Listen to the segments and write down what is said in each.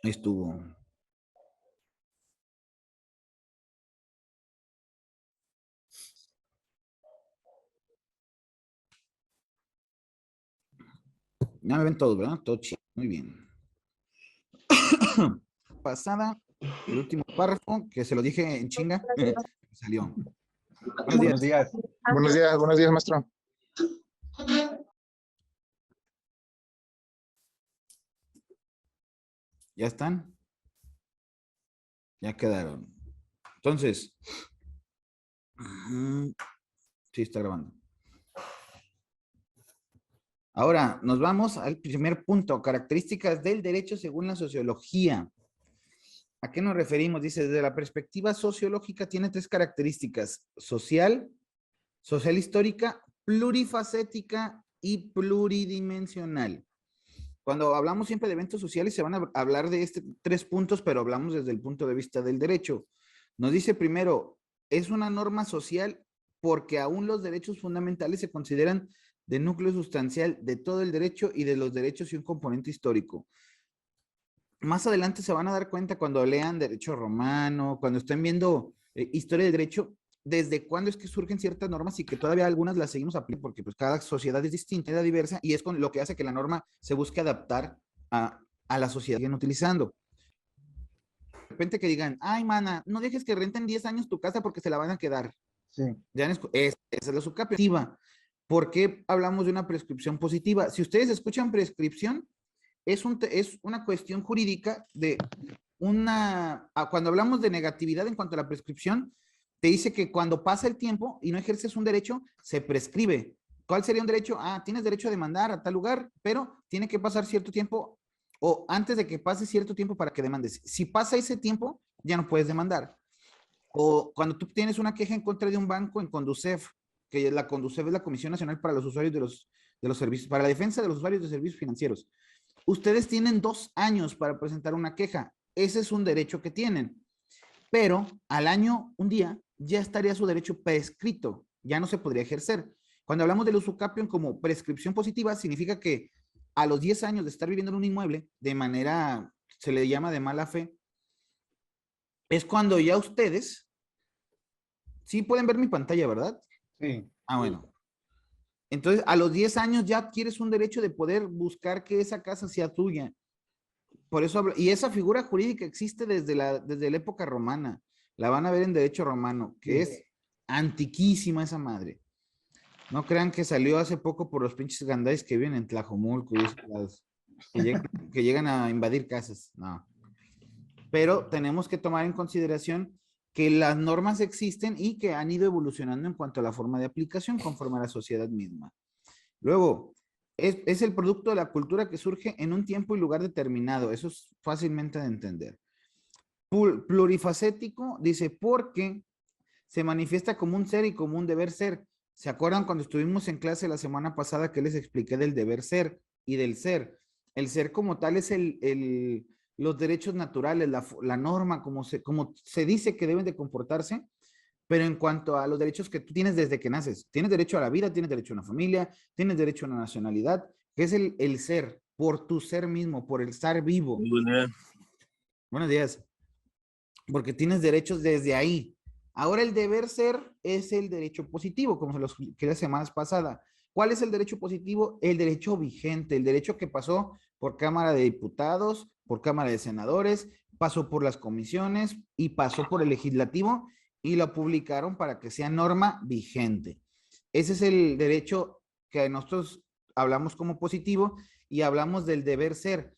Estuvo. Ya me ven todos, ¿verdad? Todo chido. Muy bien. Pasada, el último párrafo, que se lo dije en chinga, salió. Buenos días. Buenos días. Buenos días, maestro. ¿Ya están? Ya quedaron. Entonces, sí, está grabando. Ahora, nos vamos al primer punto, características del derecho según la sociología. ¿A qué nos referimos? Dice, desde la perspectiva sociológica tiene tres características: social, social histórica, plurifacética y pluridimensional. Cuando hablamos siempre de eventos sociales se van a hablar de tres puntos, pero hablamos desde el punto de vista del derecho. Nos dice primero, es una norma social porque aún los derechos fundamentales se consideran de núcleo sustancial de todo el derecho y de los derechos y un componente histórico. Más adelante se van a dar cuenta cuando lean derecho romano, cuando estén viendo historia del derecho, desde cuándo es que surgen ciertas normas y que todavía algunas las seguimos aplicando porque pues cada sociedad es distinta, es diversa y es con lo que hace que la norma se busque adaptar a la sociedad que están utilizando. De repente que digan, ay, mana, no dejes que renten 10 años tu casa porque se la van a quedar. Sí. Ya esa es la subcapacidad. ¿Por qué hablamos de una prescripción positiva? Si ustedes escuchan prescripción, es una cuestión jurídica de cuando hablamos de negatividad en cuanto a la prescripción, te dice que cuando pasa el tiempo y no ejerces un derecho, se prescribe. ¿Cuál sería un derecho? Tienes derecho a demandar a tal lugar, pero tiene que pasar cierto tiempo o antes de que pase cierto tiempo para que demandes. Si pasa ese tiempo, ya no puedes demandar. O cuando tú tienes una queja en contra de un banco en Conducef, que la Conducef es la Comisión Nacional para los Usuarios de los Servicios, para la defensa de los usuarios de servicios financieros. Ustedes tienen 2 años para presentar una queja. Ese es un derecho que tienen. Pero al año, un día, ya estaría su derecho prescrito. Ya no se podría ejercer. Cuando hablamos del usucapión como prescripción positiva, significa que a los 10 años de estar viviendo en un inmueble, de manera, se le llama de mala fe, es cuando ya ustedes, sí pueden ver mi pantalla, ¿verdad? Sí. Bueno. Entonces, a los 10 años ya adquieres un derecho de poder buscar que esa casa sea tuya. Por eso hablo, y esa figura jurídica existe desde la época romana. La van a ver en derecho romano, que es antiquísima esa madre. No crean que salió hace poco por los pinches gandáis que viven en Tlajomulco y que llegan a invadir casas. No. Pero tenemos que tomar en consideración que las normas existen y que han ido evolucionando en cuanto a la forma de aplicación conforme a la sociedad misma. Luego, es el producto de la cultura que surge en un tiempo y lugar determinado. Eso es fácilmente de entender. Plurifacético, dice, porque se manifiesta como un ser y como un deber ser. ¿Se acuerdan cuando estuvimos en clase la semana pasada que les expliqué del deber ser y del ser? El ser como tal es los derechos naturales, la norma, como se dice que deben de comportarse, pero en cuanto a los derechos que tú tienes desde que naces, tienes derecho a la vida, tienes derecho a una familia, tienes derecho a una nacionalidad, que es el ser, por tu ser mismo, por el estar vivo. Buenos días. Porque tienes derechos desde ahí. Ahora el deber ser es el derecho positivo, como se los expliqué la semana pasada. ¿Cuál es el derecho positivo? El derecho vigente, el derecho que pasó por Cámara de Diputados, por Cámara de Senadores, pasó por las comisiones y pasó por el legislativo y lo publicaron para que sea norma vigente. Ese es el derecho que nosotros hablamos como positivo y hablamos del deber ser,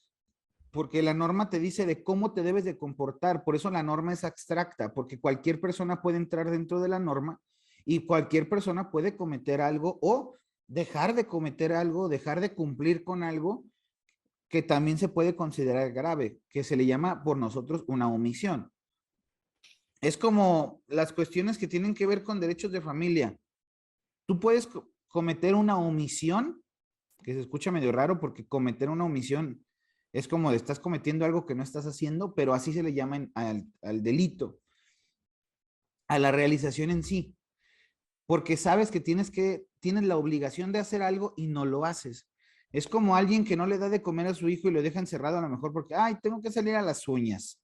porque la norma te dice de cómo te debes de comportar. Por eso la norma es abstracta, porque cualquier persona puede entrar dentro de la norma y cualquier persona puede cometer algo o dejar de cometer algo, dejar de cumplir con algo que también se puede considerar grave, que se le llama por nosotros una omisión. Es como las cuestiones que tienen que ver con derechos de familia. Tú puedes cometer una omisión, que se escucha medio raro porque cometer una omisión es como de estás cometiendo algo que no estás haciendo, pero así se le llama al delito, a la realización en sí, porque sabes que tienes la obligación de hacer algo y no lo haces. Es como alguien que no le da de comer a su hijo y lo deja encerrado a lo mejor porque, ay, tengo que salir a las uñas.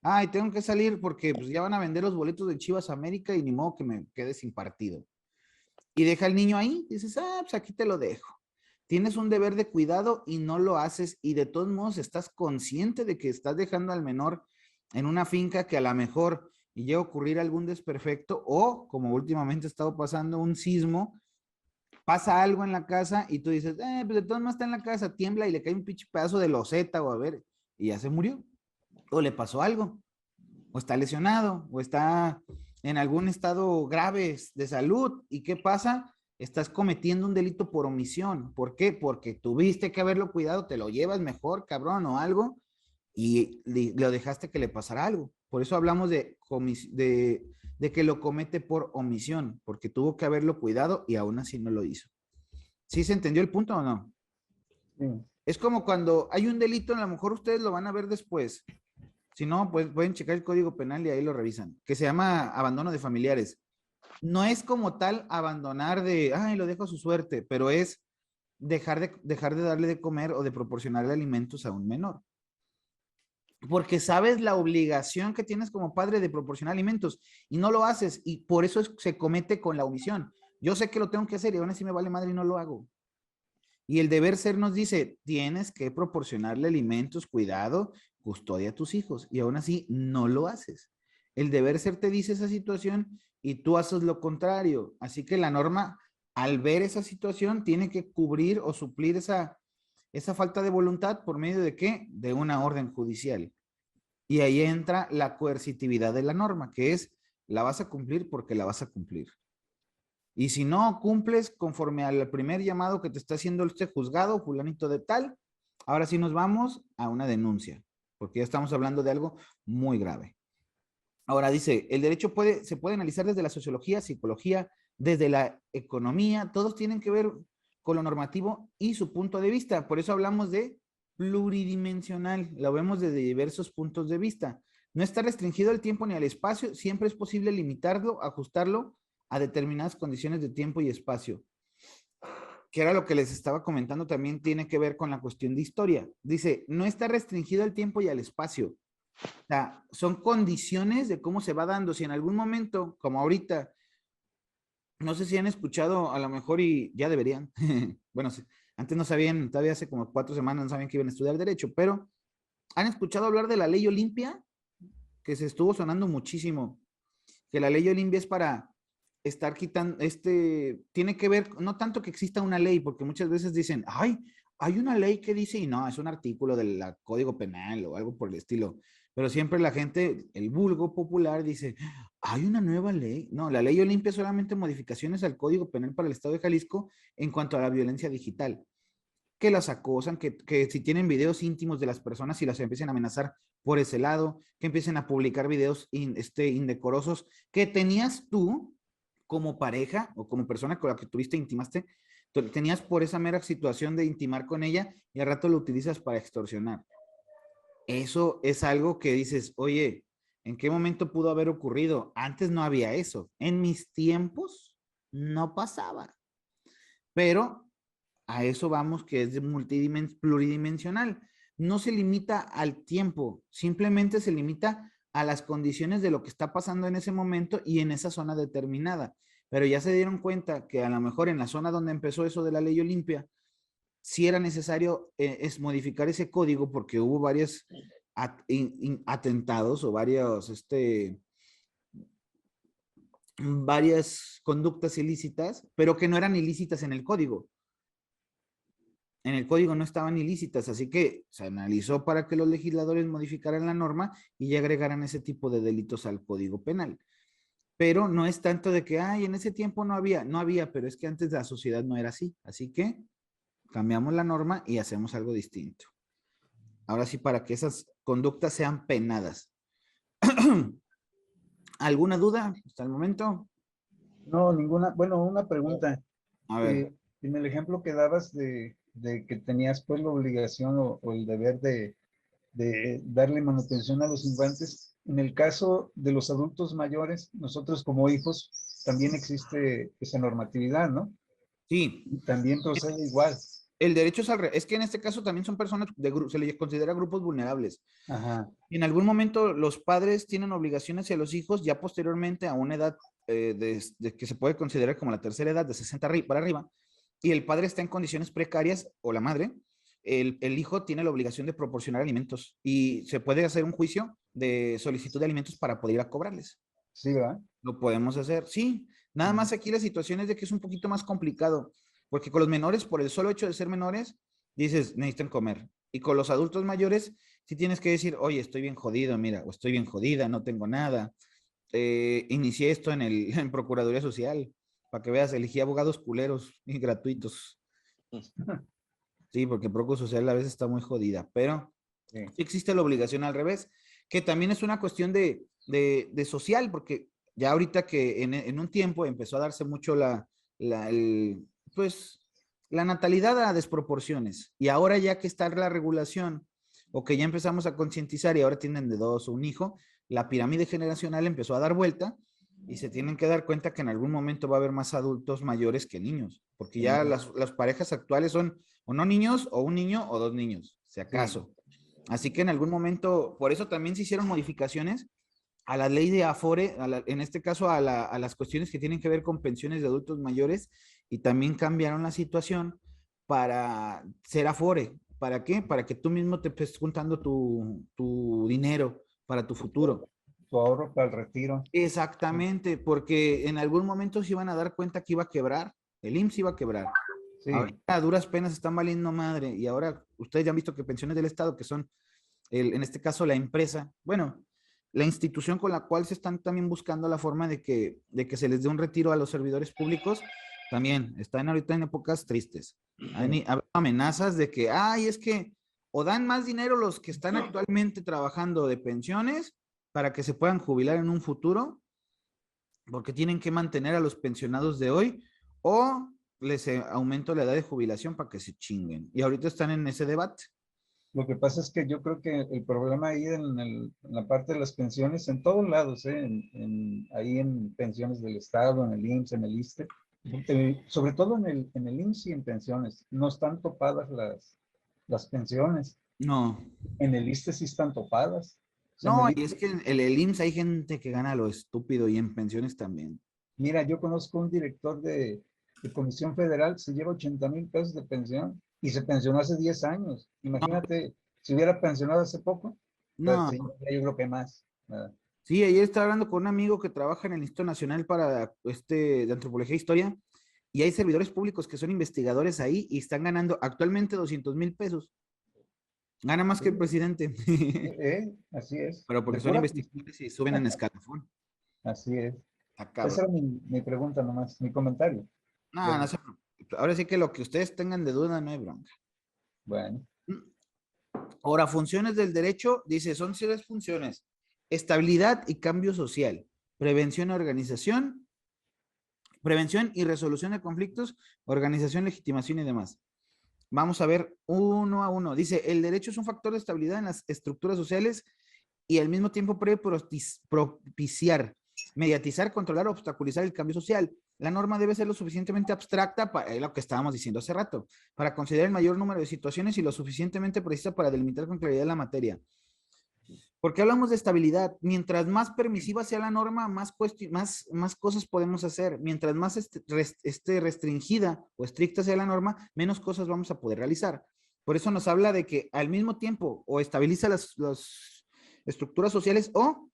Ay, tengo que salir porque pues, ya van a vender los boletos de Chivas América y ni modo que me quede sin partido. Y deja al niño ahí, dices, ah, pues aquí te lo dejo. Tienes un deber de cuidado y no lo haces y de todos modos estás consciente de que estás dejando al menor en una finca que a lo mejor y llega a ocurrir algún desperfecto o como últimamente ha estado pasando un sismo, pasa algo en la casa y tú dices, pues de todos modos está en la casa, tiembla y le cae un pinche pedazo de loseta o a ver, y ya se murió o le pasó algo o está lesionado, o está en algún estado grave de salud. ¿Y qué pasa? Estás cometiendo un delito por omisión. ¿Por qué? Porque tuviste que haberlo cuidado, te lo llevas mejor, cabrón, o algo, y lo dejaste que le pasara algo. Por eso hablamos de que lo comete por omisión, porque tuvo que haberlo cuidado y aún así no lo hizo. ¿Sí se entendió el punto o no? Sí. Es como cuando hay un delito, a lo mejor ustedes lo van a ver después. Si no, pues pueden checar el Código Penal y ahí lo revisan, que se llama abandono de familiares. No es como tal abandonar de, ay, lo dejo a su suerte, pero es dejar de darle de comer o de proporcionarle alimentos a un menor. Porque sabes la obligación que tienes como padre de proporcionar alimentos y no lo haces y por eso se comete con la omisión. Yo sé que lo tengo que hacer y aún así me vale madre y no lo hago. Y el deber ser nos dice, tienes que proporcionarle alimentos, cuidado, custodia a tus hijos. Y aún así no lo haces. El deber ser te dice esa situación y tú haces lo contrario. Así que la norma, al ver esa situación, tiene que cubrir o suplir esa falta de voluntad por medio de qué? De una orden judicial. Y ahí entra la coercitividad de la norma, que es, la vas a cumplir porque la vas a cumplir. Y si no cumples conforme al primer llamado que te está haciendo este juzgado, fulanito de tal, ahora sí nos vamos a una denuncia, porque ya estamos hablando de algo muy grave. Ahora dice, el derecho se puede analizar desde la sociología, psicología, desde la economía, todos tienen que ver con lo normativo y su punto de vista. Por eso hablamos de pluridimensional, lo vemos desde diversos puntos de vista. No está restringido al tiempo ni al espacio, siempre es posible limitarlo, ajustarlo a determinadas condiciones de tiempo y espacio. Que era lo que les estaba comentando, también tiene que ver con la cuestión de historia. Dice, no está restringido al tiempo y al espacio. O sea, son condiciones de cómo se va dando. Si en algún momento, como ahorita, no sé si han escuchado a lo mejor y ya deberían. Bueno, antes no sabían, todavía hace como 4 semanas no sabían que iban a estudiar derecho, pero han escuchado hablar de la ley Olimpia, que se estuvo sonando muchísimo, que la ley Olimpia es para estar quitando, tiene que ver, no tanto que exista una ley, porque muchas veces dicen, ay, hay una ley que dice, y no, es un artículo del Código Penal o algo por el estilo, pero siempre la gente, el vulgo popular dice, hay una nueva ley. No, la ley Olimpia es solamente modificaciones al Código Penal para el Estado de Jalisco en cuanto a la violencia digital, que las acosan, que si tienen videos íntimos de las personas y las empiecen a amenazar por ese lado, que empiecen a publicar videos indecorosos que tenías tú como pareja o como persona con la que tuviste, intimaste, tenías por esa mera situación de intimar con ella y al rato lo utilizas para extorsionar. Eso es algo que dices, oye, ¿en qué momento pudo haber ocurrido? Antes no había eso. En mis tiempos no pasaba. Pero a eso vamos, que es pluridimensional. No se limita al tiempo, simplemente se limita a las condiciones de lo que está pasando en ese momento y en esa zona determinada. Pero ya se dieron cuenta que a lo mejor en la zona donde empezó eso de la ley Olimpia, sí era necesario es modificar ese código porque hubo varios atentados o varias conductas ilícitas, pero que no eran ilícitas en el código. En el código no estaban ilícitas, así que se analizó para que los legisladores modificaran la norma y agregaran ese tipo de delitos al Código Penal. Pero no es tanto de que, ay, en ese tiempo no había, pero es que antes la sociedad no era así. Así que cambiamos la norma y hacemos algo distinto. Ahora sí, para que esas conductas sean penadas. ¿Alguna duda hasta el momento? No, ninguna. Bueno, una pregunta. A ver. En el ejemplo que dabas de que tenías pues la obligación o el deber de darle manutención a los infantes, en el caso de los adultos mayores, nosotros como hijos, también existe esa normatividad, ¿no? Sí. También procede igual. El derecho es al revés. Es que en este caso también son personas se les considera grupos vulnerables. Ajá. En algún momento los padres tienen obligaciones hacia los hijos, ya posteriormente a una edad de que se puede considerar como la tercera edad, de 60 para arriba, y el padre está en condiciones precarias, o la madre, el hijo tiene la obligación de proporcionar alimentos y se puede hacer un juicio de solicitud de alimentos para poder ir a cobrarles. Sí, ¿verdad? Lo podemos hacer, sí. Nada más aquí la situación es de que es un poquito más complicado, porque con los menores, por el solo hecho de ser menores, dices, necesitan comer. Y con los adultos mayores, sí tienes que decir, oye, estoy bien jodido, mira, o estoy bien jodida, no tengo nada. Inicié esto en Procuraduría Social, para que veas, elegí abogados culeros y gratuitos. Sí, porque Procu Social a veces está muy jodida, pero Sí. sí existe la obligación al revés, que también es una cuestión de social, porque ya ahorita que en un tiempo empezó a darse mucho pues, la natalidad a desproporciones, y ahora ya que está la regulación, o que ya empezamos a concientizar y ahora tienen de dos o un hijo, la pirámide generacional empezó a dar vuelta y se tienen que dar cuenta que en algún momento va a haber más adultos mayores que niños, porque ya las parejas actuales son o no niños, o un niño, o dos niños, si acaso. Así que en algún momento, por eso también se hicieron modificaciones a la ley de Afore, en este caso a las cuestiones que tienen que ver con pensiones de adultos mayores, y también cambiaron la situación para ser Afore. ¿Para qué? Para que tú mismo te estés juntando tu dinero para tu futuro. Tu ahorro para el retiro. Exactamente, porque en algún momento se iban a dar cuenta que iba a quebrar, el IMSS iba a quebrar. Sí. Ahorita a duras penas están valiendo madre, y ahora ustedes ya han visto que pensiones del Estado, que son en este caso la empresa, bueno, la institución con la cual se están también buscando la forma de que se les dé un retiro a los servidores públicos, también están ahorita en épocas tristes. Hay amenazas de que, ay, es que o dan más dinero los que están actualmente trabajando de pensiones para que se puedan jubilar en un futuro, porque tienen que mantener a los pensionados de hoy, o les aumento la edad de jubilación para que se chinguen. Y ahorita están en ese debate. Lo que pasa es que yo creo que el problema ahí en la parte de las pensiones, en todos lados, ahí en pensiones del Estado, en el IMSS, en el ISSSTE, sobre todo en el IMSS y en pensiones, no están topadas las pensiones. No, En el ISSSTE sí están topadas. O sea, en no, el y es ISSSTE, que en el IMSS hay gente que gana lo estúpido, y en pensiones también. mira, yo conozco un director de Comisión Federal, se lleva 80,000 pesos de pensión y se pensionó hace 10 años. Imagínate, si hubiera pensionado hace poco, pues No, sí, yo creo que más, ¿verdad? sí, ayer estaba hablando con un amigo que trabaja en el Instituto Nacional para de Antropología e Historia, y hay servidores públicos que son investigadores ahí y están ganando actualmente 200,000 pesos. Gana más que el presidente. Así es. Pero De porque son pura, investigadores y suben en escalafón. así es. Está Esa cabrón. era mi pregunta nomás, mi comentario. No, no Bueno, se preocupe. Ahora sí que lo que ustedes tengan de duda no hay bronca. bueno, Ahora, funciones del derecho, dice, son 3 funciones: estabilidad y cambio social, prevención y organización, prevención y resolución de conflictos, organización, legitimación y demás. Vamos a ver uno a uno. Dice, el derecho es un factor de estabilidad en las estructuras sociales y al mismo tiempo puede propiciar, mediatizar, controlar o obstaculizar el cambio social. La norma debe ser lo suficientemente abstracta, para lo que estábamos diciendo hace rato, para considerar el mayor número de situaciones, y lo suficientemente precisa para delimitar con claridad la materia. ¿Por qué hablamos de estabilidad? Mientras más permisiva sea la norma, más cosas podemos hacer. Mientras más restringida o estricta sea la norma, menos cosas vamos a poder realizar. Por eso nos habla de que al mismo tiempo o estabiliza las estructuras sociales, o,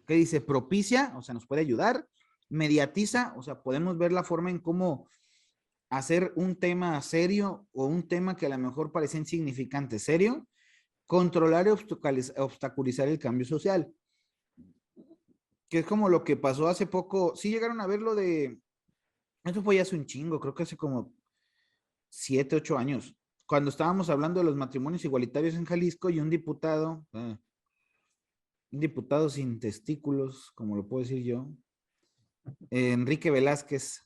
¿qué dice? Propicia, o sea, nos puede ayudar, mediatiza, o sea, podemos ver la forma en cómo hacer un tema serio o un tema que a lo mejor parece insignificante serio, controlar y obstaculizar el cambio social, que es como lo que pasó hace poco. Sí llegaron a ver lo de, esto fue ya hace un chingo, creo que hace como 7, 8 años, cuando estábamos hablando de los matrimonios igualitarios en Jalisco, y un diputado sin testículos, como lo puedo decir yo, Enrique Velázquez,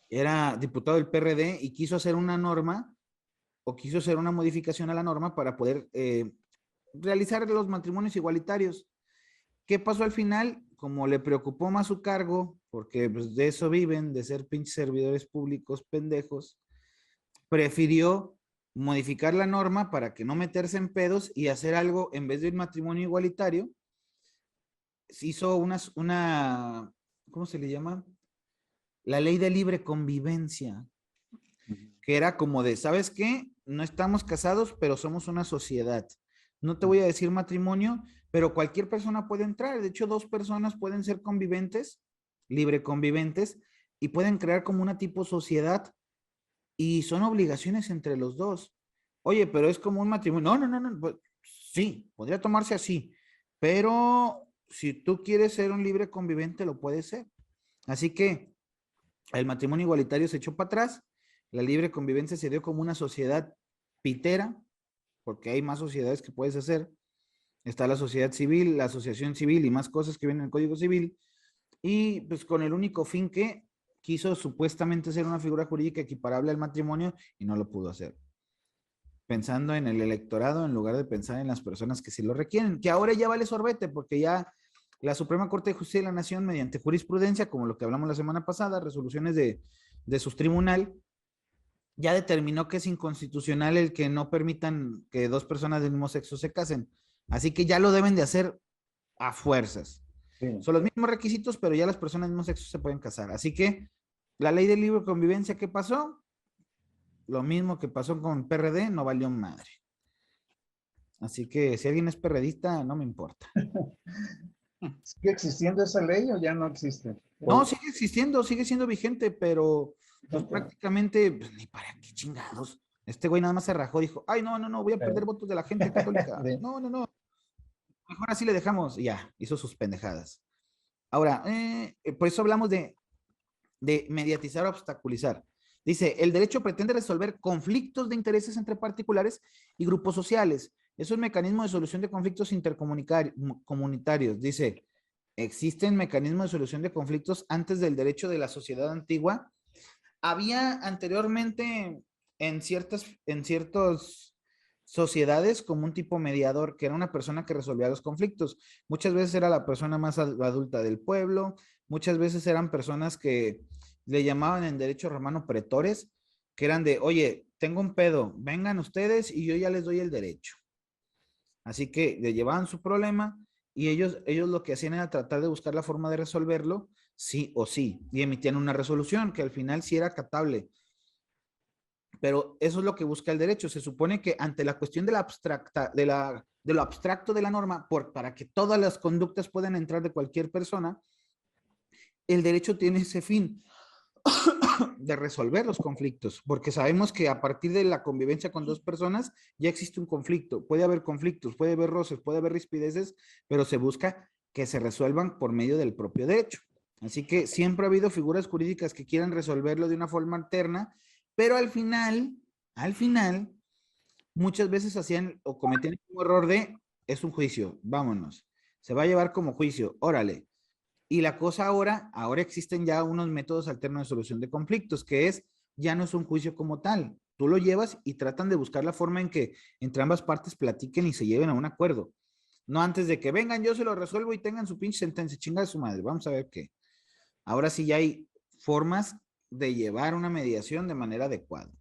era diputado del PRD y quiso hacer una norma, o quiso hacer una modificación a la norma para poder realizar los matrimonios igualitarios. ¿Qué pasó al final? Como le preocupó más su cargo, porque pues, de eso viven, de ser pinches servidores públicos pendejos, prefirió modificar la norma para que no meterse en pedos y hacer algo, en vez de un matrimonio igualitario, se hizo ¿cómo se le llama? La ley de libre convivencia, que era como de, ¿sabes qué? No estamos casados, pero somos una sociedad. No te voy a decir matrimonio, pero cualquier persona puede entrar. De hecho, dos personas pueden ser conviventes, libre conviventes, y pueden crear como una tipo sociedad y son obligaciones entre los dos. Oye, pero es como un matrimonio. No. Pues, sí, podría tomarse así, pero si tú quieres ser un libre convivente, lo puedes ser. Así que el matrimonio igualitario se echó para atrás, la libre convivencia se dio como una sociedad pitera, porque hay más sociedades que puedes hacer. Está la sociedad civil, la asociación civil y más cosas que vienen en el Código Civil. Y pues con el único fin que quiso supuestamente ser una figura jurídica equiparable al matrimonio y no lo pudo hacer. Pensando en el electorado en lugar de pensar en las personas que sí lo requieren, que ahora ya vale sorbete porque ya la Suprema Corte de Justicia de la Nación, mediante jurisprudencia, como lo que hablamos la semana pasada, resoluciones de sus tribunal, ya determinó que es inconstitucional el que no permitan que dos personas del mismo sexo se casen. Así que ya lo deben de hacer a fuerzas. Sí. Son los mismos requisitos, pero ya las personas del mismo sexo se pueden casar. Así que la ley de libre convivencia, ¿qué pasó? Lo mismo que pasó con PRD, no valió madre. Así que si alguien es perredista, no me importa. ¿Sigue existiendo esa ley o ya no existe? No, sigue existiendo, sigue siendo vigente, pero pues prácticamente, pues, ni para qué chingados. Este güey nada más se rajó, dijo, ay, no, voy a perder votos de la gente católica. No. Mejor así le dejamos, y ya, hizo sus pendejadas. Ahora, por eso hablamos de mediatizar o obstaculizar. Dice, el derecho pretende resolver conflictos de intereses entre particulares y grupos sociales. Es un mecanismo de solución de conflictos intercomunitarios. Dice, existen mecanismos de solución de conflictos antes del derecho de la sociedad antigua. Había anteriormente en ciertas sociedades como un tipo mediador, que era una persona que resolvía los conflictos. Muchas veces era la persona más adulta del pueblo, muchas veces eran personas que le llamaban en derecho romano pretores, que eran de, oye, tengo un pedo, vengan ustedes y yo ya les doy el derecho. Así que le llevaban su problema y ellos lo que hacían era tratar de buscar la forma de resolverlo, sí o sí, y emitían una resolución que al final sí era acatable. Pero eso es lo que busca el derecho. Se supone que ante la cuestión de lo abstracto de la norma, para que todas las conductas puedan entrar de cualquier persona, el derecho tiene ese fin de resolver los conflictos, porque sabemos que a partir de la convivencia con dos personas ya existe un conflicto. Puede haber conflictos, puede haber roces, puede haber rispideces, pero se busca que se resuelvan por medio del propio derecho. Así que siempre ha habido figuras jurídicas que quieran resolverlo de una forma alterna, pero al final, muchas veces hacían o cometían un error de, es un juicio, vámonos, se va a llevar como juicio, órale. Y la cosa ahora existen ya unos métodos alternos de solución de conflictos, que es, ya no es un juicio como tal, tú lo llevas y tratan de buscar la forma en que entre ambas partes platiquen y se lleven a un acuerdo. No antes de que vengan, yo se lo resuelvo y tengan su pinche sentencia, chinga de su madre, vamos a ver qué. Ahora sí ya hay formas de llevar una mediación de manera adecuada.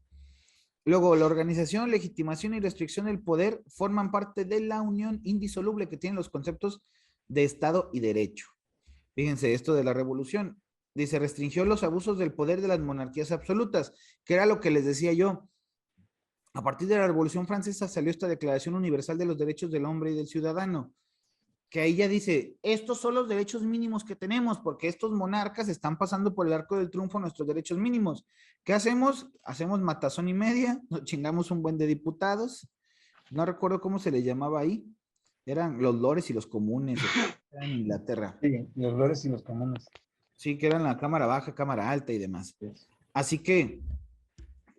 Luego, la organización, legitimación y restricción del poder forman parte de la unión indisoluble que tienen los conceptos de Estado y derecho. Fíjense, esto de la revolución. Dice, restringió los abusos del poder de las monarquías absolutas, que era lo que les decía yo. A partir de la Revolución Francesa salió esta Declaración Universal de los Derechos del Hombre y del Ciudadano, que ahí ya dice, estos son los derechos mínimos que tenemos, porque estos monarcas están pasando por el arco del triunfo nuestros derechos mínimos. ¿Qué hacemos? Hacemos matazón y media, nos chingamos un buen de diputados, no recuerdo cómo se le llamaba ahí, eran los lores y los comunes, en Inglaterra. Sí, los lores y los comunes. Sí, que eran la cámara baja, cámara alta y demás. Sí. Así que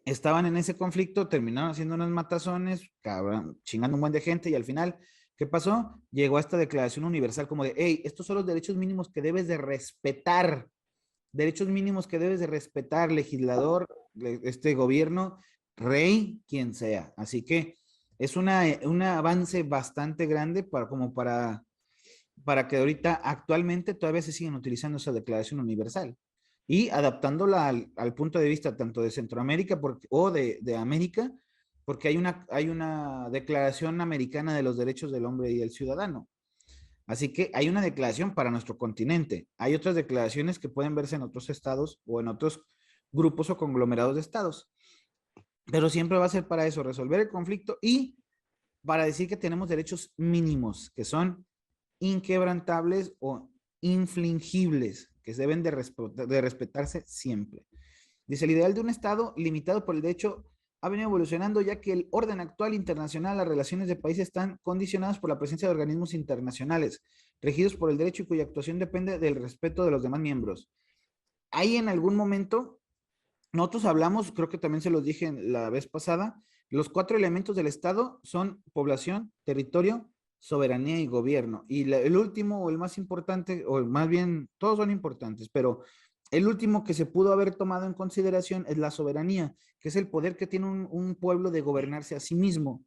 estaban en ese conflicto, terminaron haciendo unos matazones, cabrón, chingando un buen de gente y al final, ¿qué pasó? Llegó a esta declaración universal como de, hey, estos son los derechos mínimos que debes de respetar, derechos mínimos que debes de respetar, legislador, este gobierno, rey, quien sea. Así que es un avance bastante grande para que ahorita actualmente todavía se siguen utilizando esa declaración universal. y adaptándola al punto de vista tanto de Centroamérica o de América, porque hay una declaración americana de los derechos del hombre y del ciudadano. Así que hay una declaración para nuestro continente. Hay otras declaraciones que pueden verse en otros estados o en otros grupos o conglomerados de estados. Pero siempre va a ser para eso, resolver el conflicto y para decir que tenemos derechos mínimos, que son inquebrantables o inflingibles, que deben de respetarse siempre. Dice, el ideal de un Estado limitado por el derecho ha venido evolucionando ya que el orden actual internacional, las relaciones de países están condicionadas por la presencia de organismos internacionales, regidos por el derecho y cuya actuación depende del respeto de los demás miembros. Ahí en algún momento, nosotros hablamos, creo que también se los dije la vez pasada, los 4 elementos del Estado son población, territorio, soberanía y gobierno. Y el último o el más importante, o más bien, todos son importantes, pero el último que se pudo haber tomado en consideración es la soberanía, que es el poder que tiene un pueblo de gobernarse a sí mismo.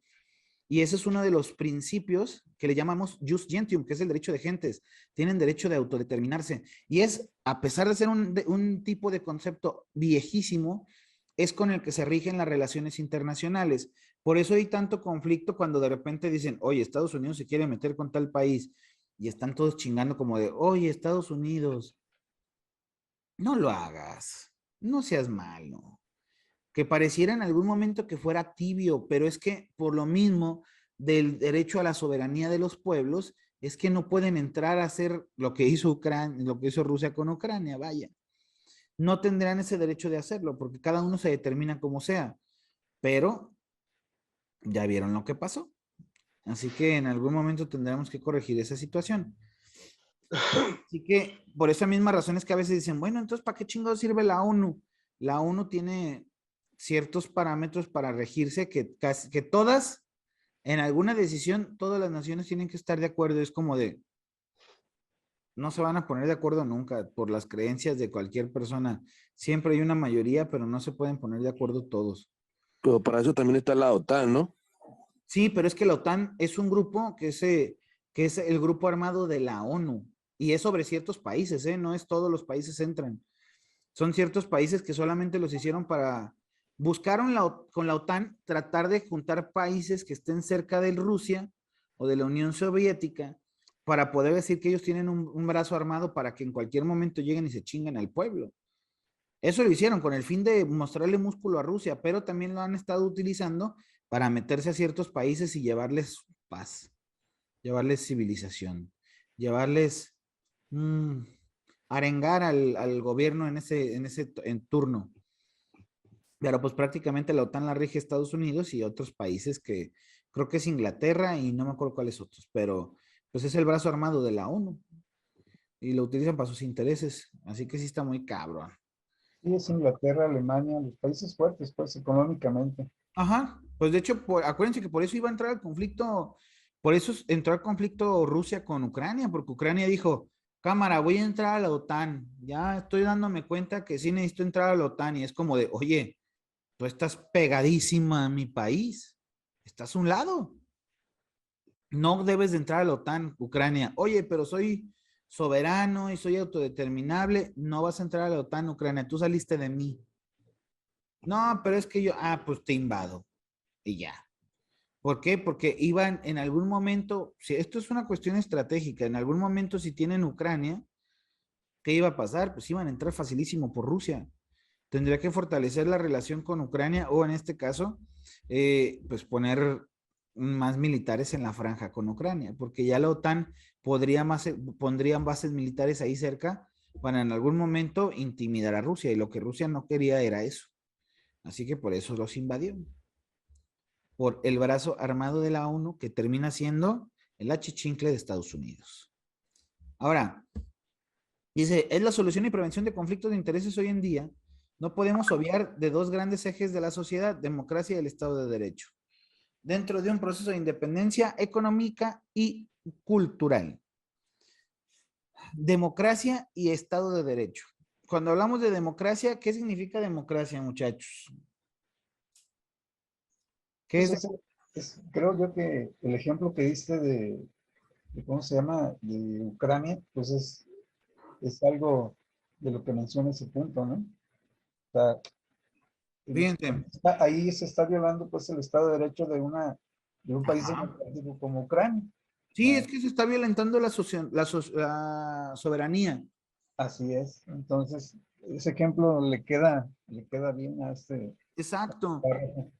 Y ese es uno de los principios que le llamamos jus gentium, que es el derecho de gentes. Tienen derecho de autodeterminarse. Y es, a pesar de ser un tipo de concepto viejísimo, es con el que se rigen las relaciones internacionales. Por eso hay tanto conflicto cuando de repente dicen, oye, Estados Unidos se quiere meter con tal país. Y están todos chingando como de, oye, Estados Unidos, no lo hagas, no seas malo. Que pareciera en algún momento que fuera tibio, pero es que por lo mismo del derecho a la soberanía de los pueblos, es que no pueden entrar a hacer lo que hizo Ucrania, lo que hizo Rusia con Ucrania, vaya. No tendrán ese derecho de hacerlo porque cada uno se determina como sea, pero ya vieron lo que pasó. Así que en algún momento tendremos que corregir esa situación. Así que por esa misma razón es que a veces dicen, bueno, entonces, ¿para qué chingados sirve la ONU? La ONU tiene ciertos parámetros para regirse que todas, en alguna decisión, todas las naciones tienen que estar de acuerdo. Es como de, no se van a poner de acuerdo nunca por las creencias de cualquier persona. Siempre hay una mayoría, pero no se pueden poner de acuerdo todos. Pero para eso también está la OTAN, ¿no? Sí, pero es que la OTAN es un grupo que es el grupo armado de la ONU y es sobre ciertos países, ¿eh? No es todos los países entran. Son ciertos países que solamente los hicieron para, buscaron con la OTAN tratar de juntar países que estén cerca de Rusia o de la Unión Soviética para poder decir que ellos tienen un brazo armado para que en cualquier momento lleguen y se chinguen al pueblo. Eso lo hicieron con el fin de mostrarle músculo a Rusia, pero también lo han estado utilizando para meterse a ciertos países y llevarles paz, llevarles civilización, llevarles arengar al gobierno en turno. Pero pues prácticamente la OTAN la rige Estados Unidos y otros países que creo que es Inglaterra y no me acuerdo cuáles otros, pero pues es el brazo armado de la ONU y lo utilizan para sus intereses. Así que sí está muy cabrón. Sí, es Inglaterra, Alemania, los países fuertes, pues, económicamente. Ajá, pues de hecho, acuérdense que por eso iba a entrar al conflicto, por eso entró al conflicto Rusia con Ucrania, porque Ucrania dijo, cámara, voy a entrar a la OTAN, ya estoy dándome cuenta que sí necesito entrar a la OTAN y es como de, oye, tú estás pegadísima a mi país, estás a un lado, no debes de entrar a la OTAN, Ucrania, oye, pero soy soberano y soy autodeterminable, no vas a entrar a la OTAN, Ucrania, tú saliste de mí. No, pero es que yo, pues te invado y ya. ¿Por qué? Porque iban en algún momento, si esto es una cuestión estratégica, en algún momento si tienen Ucrania, ¿qué iba a pasar? Pues iban a entrar facilísimo por Rusia. Tendría que fortalecer la relación con Ucrania o en este caso, pues poner más militares en la franja con Ucrania, porque ya la OTAN pondrían bases militares ahí cerca para en algún momento intimidar a Rusia y lo que Rusia no quería era eso. Así que por eso los invadió por el brazo armado de la ONU que termina siendo el achichincle de Estados Unidos. Ahora, dice, es la solución y prevención de conflictos de intereses hoy en día. No podemos obviar de dos grandes ejes de la sociedad, democracia y el Estado de Derecho, dentro de un proceso de independencia económica y cultural. Democracia y Estado de Derecho. Cuando hablamos de democracia, ¿qué significa democracia, muchachos? ¿Qué Pues es? creo yo que el ejemplo que diste ¿cómo se llama? De Ucrania, pues es algo de lo que menciona ese punto, ¿no? O sea, Fíjense. ahí se está violando pues el Estado de Derecho de un país Ajá. democrático como Ucrania. Sí, es ¿No? que se está violentando la soberanía. Así es. Entonces, ese ejemplo le queda bien a este Exacto. párrafo.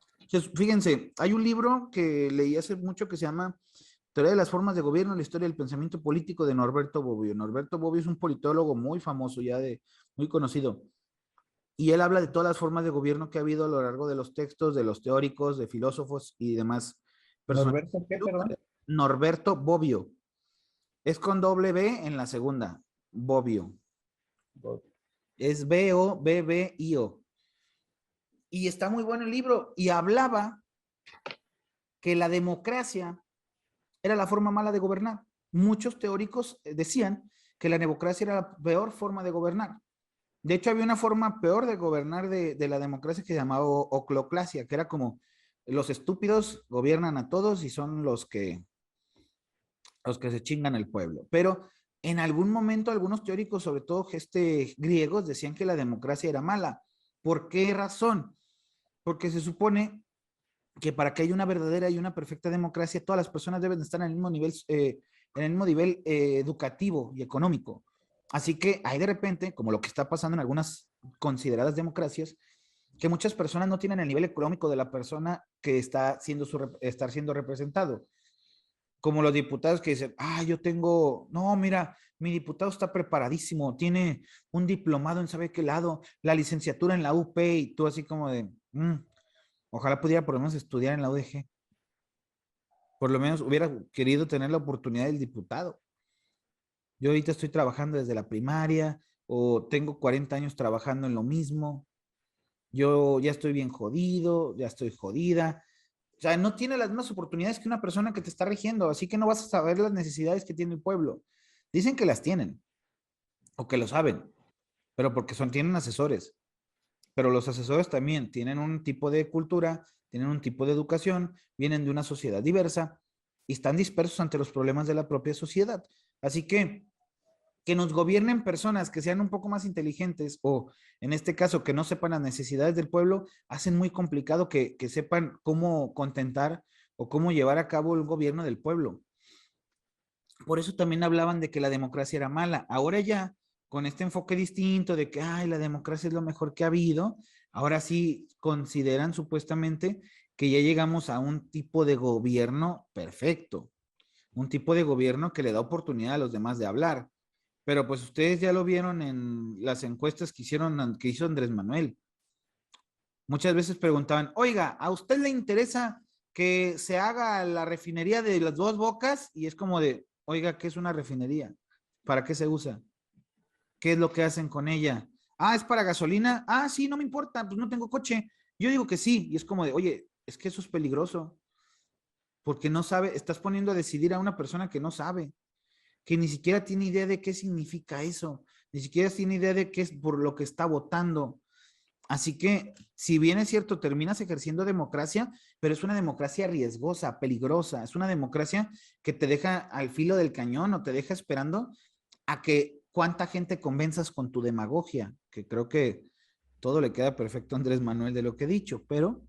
Fíjense, hay un libro que leí hace mucho que se llama Teoría de las formas de gobierno, la historia del pensamiento político de Norberto Bobbio. Norberto Bobbio es un politólogo muy famoso, muy conocido. Y él habla de todas las formas de gobierno que ha habido a lo largo de los textos, de los teóricos, de filósofos y demás personas. Norberto, ¿qué, perdón? Norberto Bobbio. Es con doble B en la segunda. Bobbio. Es B-O-B-B-I-O. Y está muy bueno el libro. Y hablaba que la democracia era la forma mala de gobernar. Muchos teóricos decían que la democracia era la peor forma de gobernar. De hecho, había una forma peor de gobernar de la democracia que se llamaba oclocracia, que era como los estúpidos gobiernan a todos y son los que se chingan el pueblo. Pero en algún momento algunos teóricos, sobre todo griegos, decían que la democracia era mala. ¿Por qué razón? Porque se supone que para que haya una verdadera y una perfecta democracia, todas las personas deben estar en el mismo nivel, educativo y económico. Así que hay de repente, como lo que está pasando en algunas consideradas democracias, que muchas personas no tienen el nivel económico de la persona que está siendo representado. Como los diputados que dicen, no, mira, mi diputado está preparadísimo, tiene un diplomado en sabe qué lado, la licenciatura en la UP, y tú así como de, ojalá pudiera por lo menos estudiar en la UDG. Por lo menos hubiera querido tener la oportunidad del diputado. Yo ahorita estoy trabajando desde la primaria o tengo 40 años trabajando en lo mismo. Yo ya estoy bien jodido, ya estoy jodida. O sea, no tiene las mismas oportunidades que una persona que te está rigiendo, así que no vas a saber las necesidades que tiene el pueblo. Dicen que las tienen o que lo saben, pero porque tienen asesores. Pero los asesores también tienen un tipo de cultura, tienen un tipo de educación, vienen de una sociedad diversa y están dispersos ante los problemas de la propia sociedad. Así que nos gobiernen personas que sean un poco más inteligentes o en este caso que no sepan las necesidades del pueblo, hacen muy complicado que sepan cómo contentar o cómo llevar a cabo el gobierno del pueblo. Por eso también hablaban de que la democracia era mala. Ahora ya, con este enfoque distinto de que, ay, la democracia es lo mejor que ha habido, ahora sí consideran supuestamente que ya llegamos a un tipo de gobierno perfecto, un tipo de gobierno que le da oportunidad a los demás de hablar. Pero pues ustedes ya lo vieron en las encuestas que hizo Andrés Manuel. Muchas veces preguntaban, oiga, ¿a usted le interesa que se haga la refinería de las Dos Bocas? Y es como de, oiga, ¿qué es una refinería? ¿Para qué se usa? ¿Qué es lo que hacen con ella? Ah, ¿es para gasolina? Ah, sí, no me importa, pues no tengo coche. Yo digo que sí, y es como de, oye, es que eso es peligroso, porque no sabe, estás poniendo a decidir a una persona que no sabe, que ni siquiera tiene idea de qué significa eso, ni siquiera tiene idea de qué es por lo que está votando. Así que, si bien es cierto, terminas ejerciendo democracia, pero es una democracia riesgosa, peligrosa, es una democracia que te deja al filo del cañón o te deja esperando a que cuánta gente convenzas con tu demagogia, que creo que todo le queda perfecto a Andrés Manuel de lo que he dicho, pero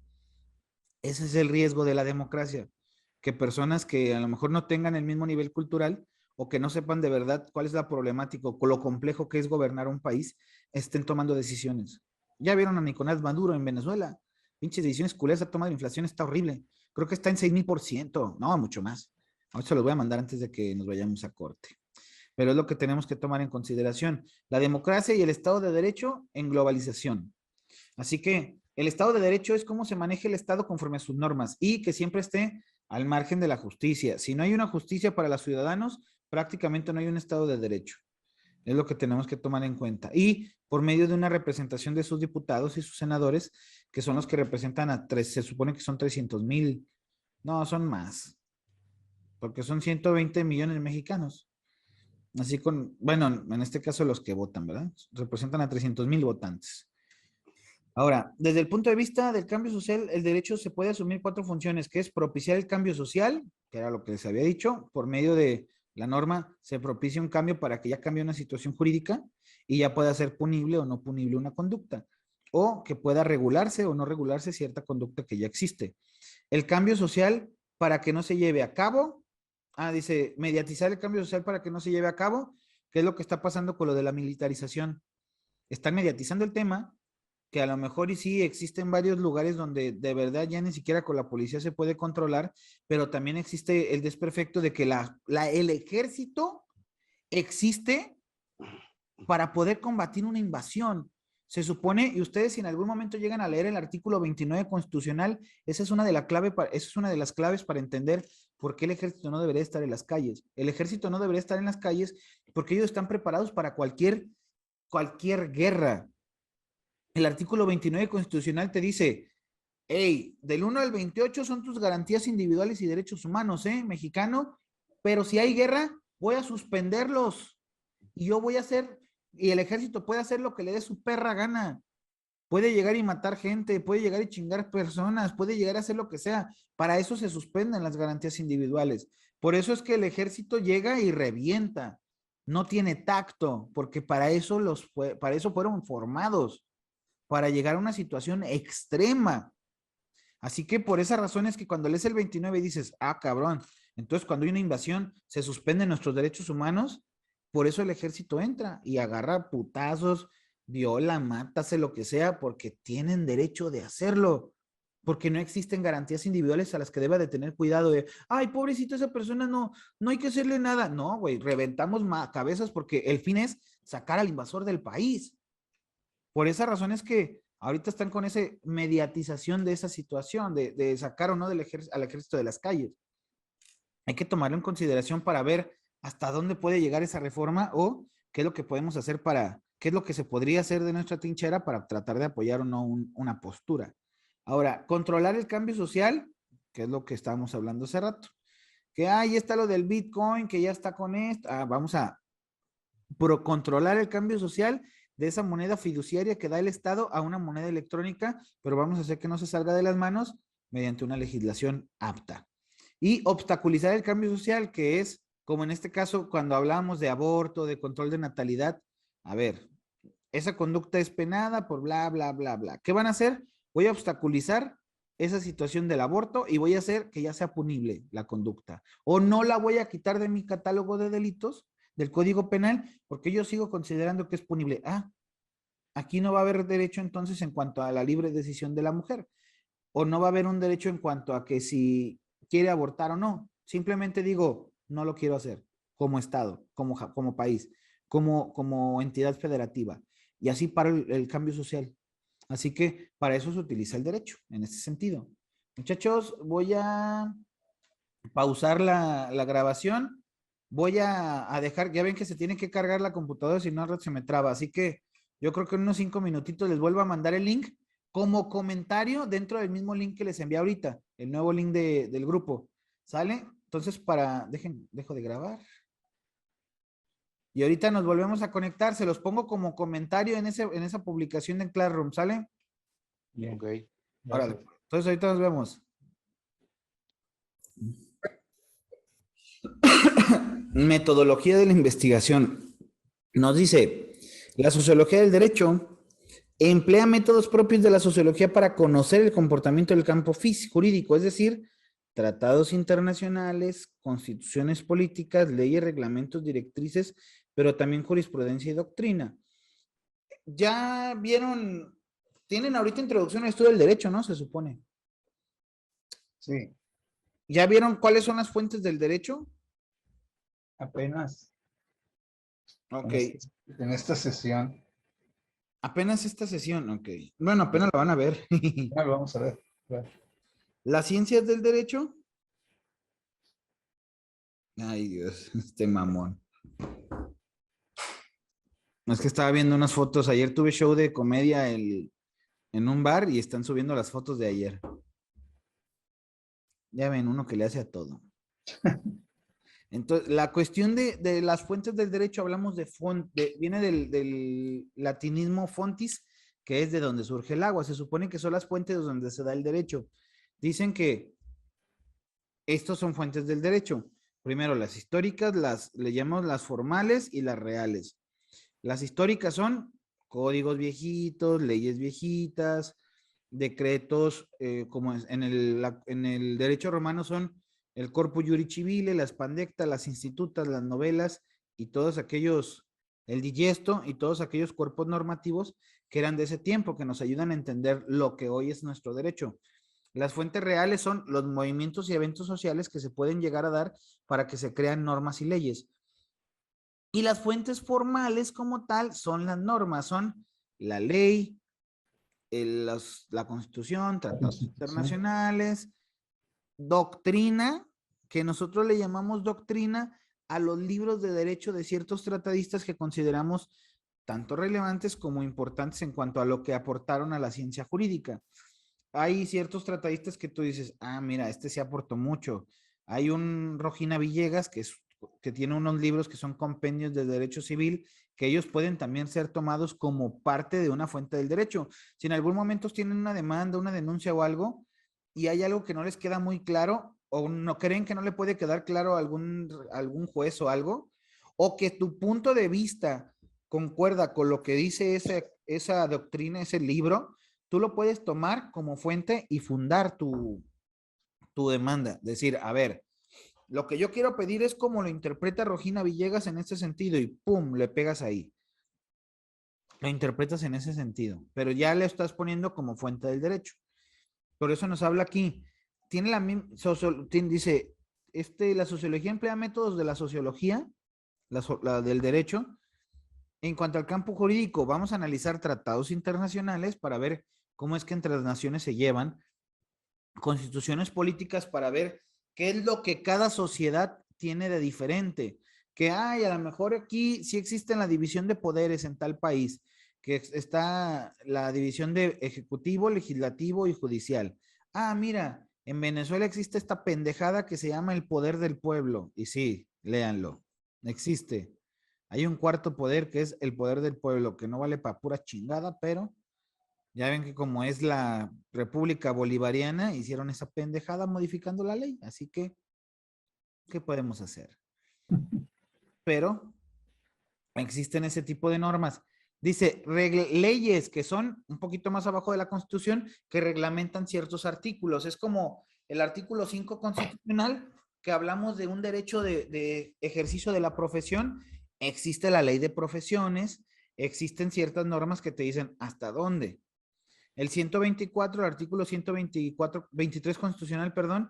ese es el riesgo de la democracia, que personas que a lo mejor no tengan el mismo nivel cultural o que no sepan de verdad cuál es la problemática o lo complejo que es gobernar un país, estén tomando decisiones. Ya vieron a Nicolás Maduro en Venezuela, pinches decisiones culeras, ha tomado la inflación, está horrible. Creo que está en 6,000%, no, mucho más. Ahora se los voy a mandar antes de que nos vayamos a corte. Pero es lo que tenemos que tomar en consideración. La democracia y el Estado de Derecho en globalización. Así que el Estado de Derecho es cómo se maneja el Estado conforme a sus normas y que siempre esté al margen de la justicia. Si no hay una justicia para los ciudadanos, prácticamente no hay un Estado de Derecho. Es lo que tenemos que tomar en cuenta. Y por medio de una representación de sus diputados y sus senadores, que son los que representan se supone que son 300,000, no, son más, porque son 120 millones de mexicanos. Así bueno, en este caso los que votan, ¿verdad? Representan a 300,000 votantes. Ahora, desde el punto de vista del cambio social, el derecho se puede asumir 4 funciones, que es propiciar el cambio social, que era lo que les había dicho, por medio de La norma se propicia un cambio para que ya cambie una situación jurídica y ya pueda ser punible o no punible una conducta, o que pueda regularse o no regularse cierta conducta que ya existe. El cambio social para que no se lleve a cabo, dice, mediatizar el cambio social para que no se lleve a cabo, ¿qué es lo que está pasando con lo de la militarización? Están mediatizando el tema, que a lo mejor y sí existen varios lugares donde de verdad ya ni siquiera con la policía se puede controlar, pero también existe el desperfecto de que el ejército existe para poder combatir una invasión. Se supone, y ustedes si en algún momento llegan a leer el artículo 29 constitucional, esa es una de las claves para entender por qué el ejército no debería estar en las calles. El ejército no debería estar en las calles porque ellos están preparados para cualquier guerra. El artículo 29 constitucional te dice, hey, del 1 al 28 son tus garantías individuales y derechos humanos, mexicano, pero si hay guerra, voy a suspenderlos y yo voy a hacer, y el ejército puede hacer lo que le dé su perra gana. Puede llegar y matar gente, puede llegar y chingar personas, puede llegar a hacer lo que sea. Para eso se suspenden las garantías individuales. Por eso es que el ejército llega y revienta. No tiene tacto, porque para eso fueron formados, para llegar a una situación extrema. Así que por esa razón es que cuando lees el 29 dices, cabrón, entonces cuando hay una invasión se suspenden nuestros derechos humanos, por eso el ejército entra y agarra putazos, viola, mata, hace lo que sea, porque tienen derecho de hacerlo, porque no existen garantías individuales a las que deba de tener cuidado de, ay, pobrecito esa persona, no hay que hacerle nada. No, güey, reventamos cabezas porque el fin es sacar al invasor del país. Por esa razón es que ahorita están con esa mediatización de esa situación, de sacar o no al ejército de las calles. Hay que tomarlo en consideración para ver hasta dónde puede llegar esa reforma o qué es lo que podemos hacer qué es lo que se podría hacer de nuestra trinchera para tratar de apoyar o no una postura. Ahora, controlar el cambio social, que es lo que estábamos hablando hace rato. Que ahí está lo del Bitcoin, que ya está con esto. Vamos a controlar el cambio social de esa moneda fiduciaria que da el Estado a una moneda electrónica, pero vamos a hacer que no se salga de las manos mediante una legislación apta. Y obstaculizar el cambio social, que es, como en este caso, cuando hablamos de aborto, de control de natalidad, a ver, esa conducta es penada por bla, bla, bla, bla. ¿Qué van a hacer? Voy a obstaculizar esa situación del aborto y voy a hacer que ya sea punible la conducta. O no la voy a quitar de mi catálogo de delitos, del Código Penal, porque yo sigo considerando que es punible. Aquí no va a haber derecho entonces en cuanto a la libre decisión de la mujer, o no va a haber un derecho en cuanto a que si quiere abortar o no. Simplemente digo, no lo quiero hacer como Estado, como país, como entidad federativa. Y así para el cambio social. Así que para eso se utiliza el derecho, en ese sentido. Muchachos, voy a pausar la grabación. Voy a dejar, ya ven que se tiene que cargar la computadora, si no se me traba. Así que yo creo que en unos 5 minutitos les vuelvo a mandar el link como comentario dentro del mismo link que les envié ahorita, el nuevo link del grupo. ¿Sale? Entonces, dejo de grabar. Y ahorita nos volvemos a conectar. Se los pongo como comentario en esa publicación de Classroom. ¿Sale? Bien. Ok. Órale. Entonces, ahorita nos vemos. Metodología de la investigación. Nos dice, la sociología del derecho emplea métodos propios de la sociología para conocer el comportamiento del campo jurídico, es decir, tratados internacionales, constituciones políticas, leyes, reglamentos, directrices, pero también jurisprudencia y doctrina. Ya vieron, tienen ahorita introducción al estudio del derecho, ¿no? Se supone. Sí, ¿Ya vieron cuáles son las fuentes del derecho? apenas Ok. en esta sesión. Apenas esta sesión, ok. Bueno, apenas la van a ver. Bueno, vamos a ver. Las ciencias del derecho. Ay, Dios, este mamón. Es que estaba viendo unas fotos. Ayer tuve show de comedia en un bar y están subiendo las fotos de ayer. Ya ven, uno que le hace a todo. Entonces, la cuestión de las fuentes del derecho, hablamos viene del latinismo fontis, que es de donde surge el agua. Se supone que son las fuentes donde se da el derecho. Dicen que estos son fuentes del derecho. Primero, las históricas, le llamamos las formales y las reales. Las históricas son códigos viejitos, leyes viejitas, decretos, como en el derecho romano son el corpus iuris civile, las pandectas, las institutas, las novelas y todos aquellos, el digesto y todos aquellos cuerpos normativos que eran de ese tiempo, que nos ayudan a entender lo que hoy es nuestro derecho. Las fuentes reales son los movimientos y eventos sociales que se pueden llegar a dar para que se crean normas y leyes. Y las fuentes formales como tal son las normas, son la ley, la constitución, tratados internacionales, doctrina, que nosotros le llamamos doctrina a los libros de derecho de ciertos tratadistas que consideramos tanto relevantes como importantes en cuanto a lo que aportaron a la ciencia jurídica. Hay ciertos tratadistas que tú dices, ah, mira, este se aportó mucho. Hay un Rojina Villegas que tiene unos libros que son compendios de derecho civil, que ellos pueden también ser tomados como parte de una fuente del derecho. Si en algún momento tienen una demanda, una denuncia o algo, y hay algo que no les queda muy claro, o no creen que no le puede quedar claro a algún juez o algo, o que tu punto de vista concuerda con lo que dice esa doctrina, ese libro, tú lo puedes tomar como fuente y fundar tu demanda. Decir, a ver, lo que yo quiero pedir es como lo interpreta Rojina Villegas en este sentido y pum, le pegas ahí. Lo interpretas en ese sentido, pero ya le estás poniendo como fuente del derecho. Por eso nos habla aquí. Tiene dice, la sociología emplea métodos de la sociología, la del derecho. En cuanto al campo jurídico, vamos a analizar tratados internacionales para ver cómo es que entre las naciones se llevan, constituciones políticas para ver qué es lo que cada sociedad tiene de diferente, que hay, a lo mejor aquí sí existe la división de poderes en tal país, que está la división de ejecutivo, legislativo y judicial. Ah, mira, en Venezuela existe esta pendejada que se llama el poder del pueblo, y sí, léanlo, existe. Hay un cuarto poder que es el poder del pueblo, que no vale para pura chingada, pero ya ven que como es la República Bolivariana, hicieron esa pendejada modificando la ley. Así que, ¿qué podemos hacer? Pero existen ese tipo de normas. Dice, leyes que son un poquito más abajo de la Constitución que reglamentan ciertos artículos. Es como el artículo 5 constitucional, que hablamos de un derecho de ejercicio de la profesión. Existe la ley de profesiones, existen ciertas normas que te dicen hasta dónde. El 124, el artículo 124, 23 constitucional, perdón,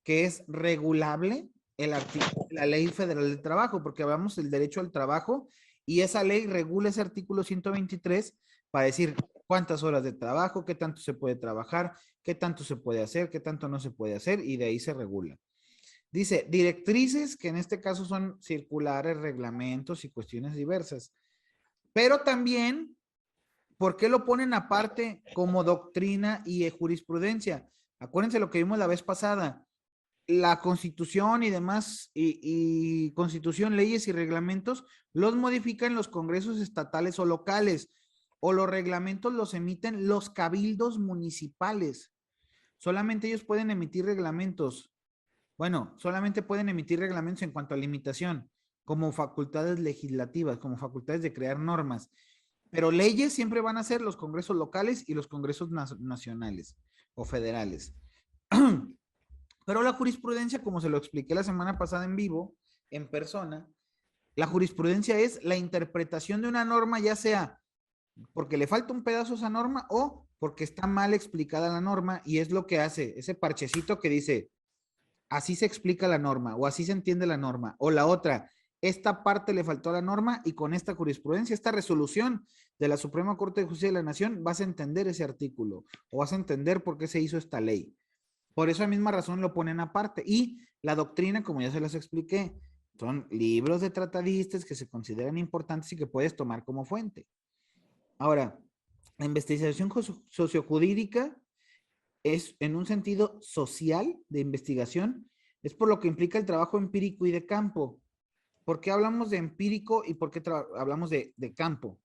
que es regulable la ley federal del trabajo, porque hablamos del derecho al trabajo y esa ley regula ese artículo 123 para decir cuántas horas de trabajo, qué tanto se puede trabajar, qué tanto se puede hacer, qué tanto no se puede hacer y de ahí se regula. Dice directrices, que en este caso son circulares, reglamentos y cuestiones diversas. Pero también, ¿por qué lo ponen aparte como doctrina y jurisprudencia? Acuérdense lo que vimos la vez pasada. La constitución y demás, y constitución, leyes y reglamentos, los modifican los congresos estatales o locales, o los reglamentos los emiten los cabildos municipales. Solamente ellos pueden emitir reglamentos. Bueno, solamente pueden emitir reglamentos en cuanto a limitación, como facultades legislativas, como facultades de crear normas. Pero leyes siempre van a ser los congresos locales y los congresos nacionales o federales. Pero la jurisprudencia, como se lo expliqué la semana pasada en vivo, en persona, la jurisprudencia es la interpretación de una norma, ya sea porque le falta un pedazo a esa norma o porque está mal explicada la norma, y es lo que hace ese parchecito que dice, así se explica la norma o así se entiende la norma, o la otra, esta parte le faltó a la norma y con esta jurisprudencia, esta resolución de la Suprema Corte de Justicia de la Nación, vas a entender ese artículo o vas a entender por qué se hizo esta ley. Por esa misma razón lo ponen aparte. Y la doctrina, como ya se las expliqué, son libros de tratadistas que se consideran importantes y que puedes tomar como fuente. Ahora, la investigación sociojurídica es en un sentido social de investigación, es por lo que implica el trabajo empírico y de campo. ¿Por qué hablamos de empírico y por qué hablamos de campo?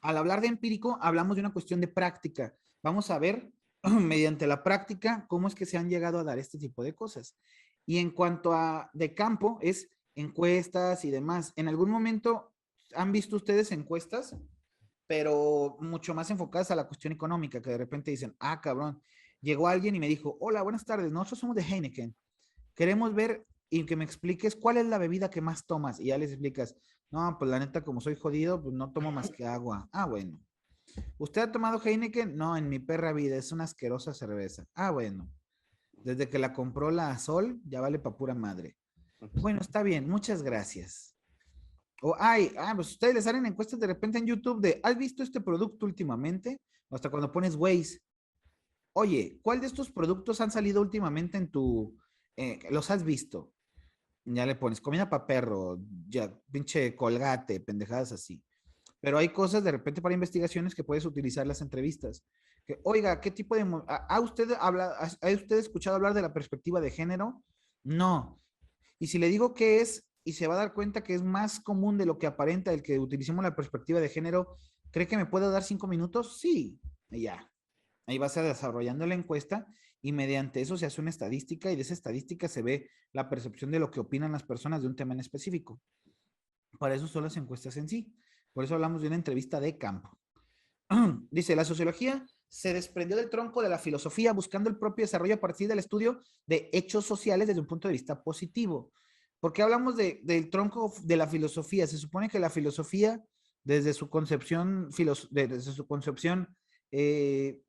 Al hablar de empírico, hablamos de una cuestión de práctica. Vamos a ver mediante la práctica cómo es que se han llegado a dar este tipo de cosas. Y en cuanto a de campo, es encuestas y demás. ¿En algún momento han visto ustedes encuestas, pero mucho más enfocadas a la cuestión económica, que de repente dicen, ah, cabrón, llegó alguien y me dijo, hola, buenas tardes, nosotros somos de Heineken, queremos ver y que me expliques cuál es la bebida que más tomas? Y ya les explicas, no, pues la neta, como soy jodido, pues no tomo más que agua. Ah, bueno. ¿Usted ha tomado Heineken? No, en mi perra vida, es una asquerosa cerveza. Ah, bueno. Desde que la compró la Sol, ya vale pa' pura madre. Bueno, está bien, muchas gracias. O pues ustedes les salen encuestas de repente en YouTube de, ¿has visto este producto últimamente? O hasta cuando pones Waze, oye, ¿cuál de estos productos han salido últimamente en los has visto? Ya le pones comida para perro, ya, pinche colgate, pendejadas así. Pero hay cosas de repente para investigaciones que puedes utilizar las entrevistas. Que, oiga, ¿qué tipo de... ¿Ha usted escuchado hablar de la perspectiva de género? No. Y si le digo qué es, y se va a dar cuenta que es más común de lo que aparenta el que utilicemos la perspectiva de género, ¿cree que me puedo dar 5 minutos? Sí. Y ya. Ahí vas a desarrollando la encuesta y mediante eso se hace una estadística y de esa estadística se ve la percepción de lo que opinan las personas de un tema en específico. Para eso son las encuestas en sí. Por eso hablamos de una entrevista de campo. Dice, la sociología se desprendió del tronco de la filosofía buscando el propio desarrollo a partir del estudio de hechos sociales desde un punto de vista positivo. ¿Por qué hablamos del tronco de la filosofía? Se supone que la filosofía, desde su concepción, eh,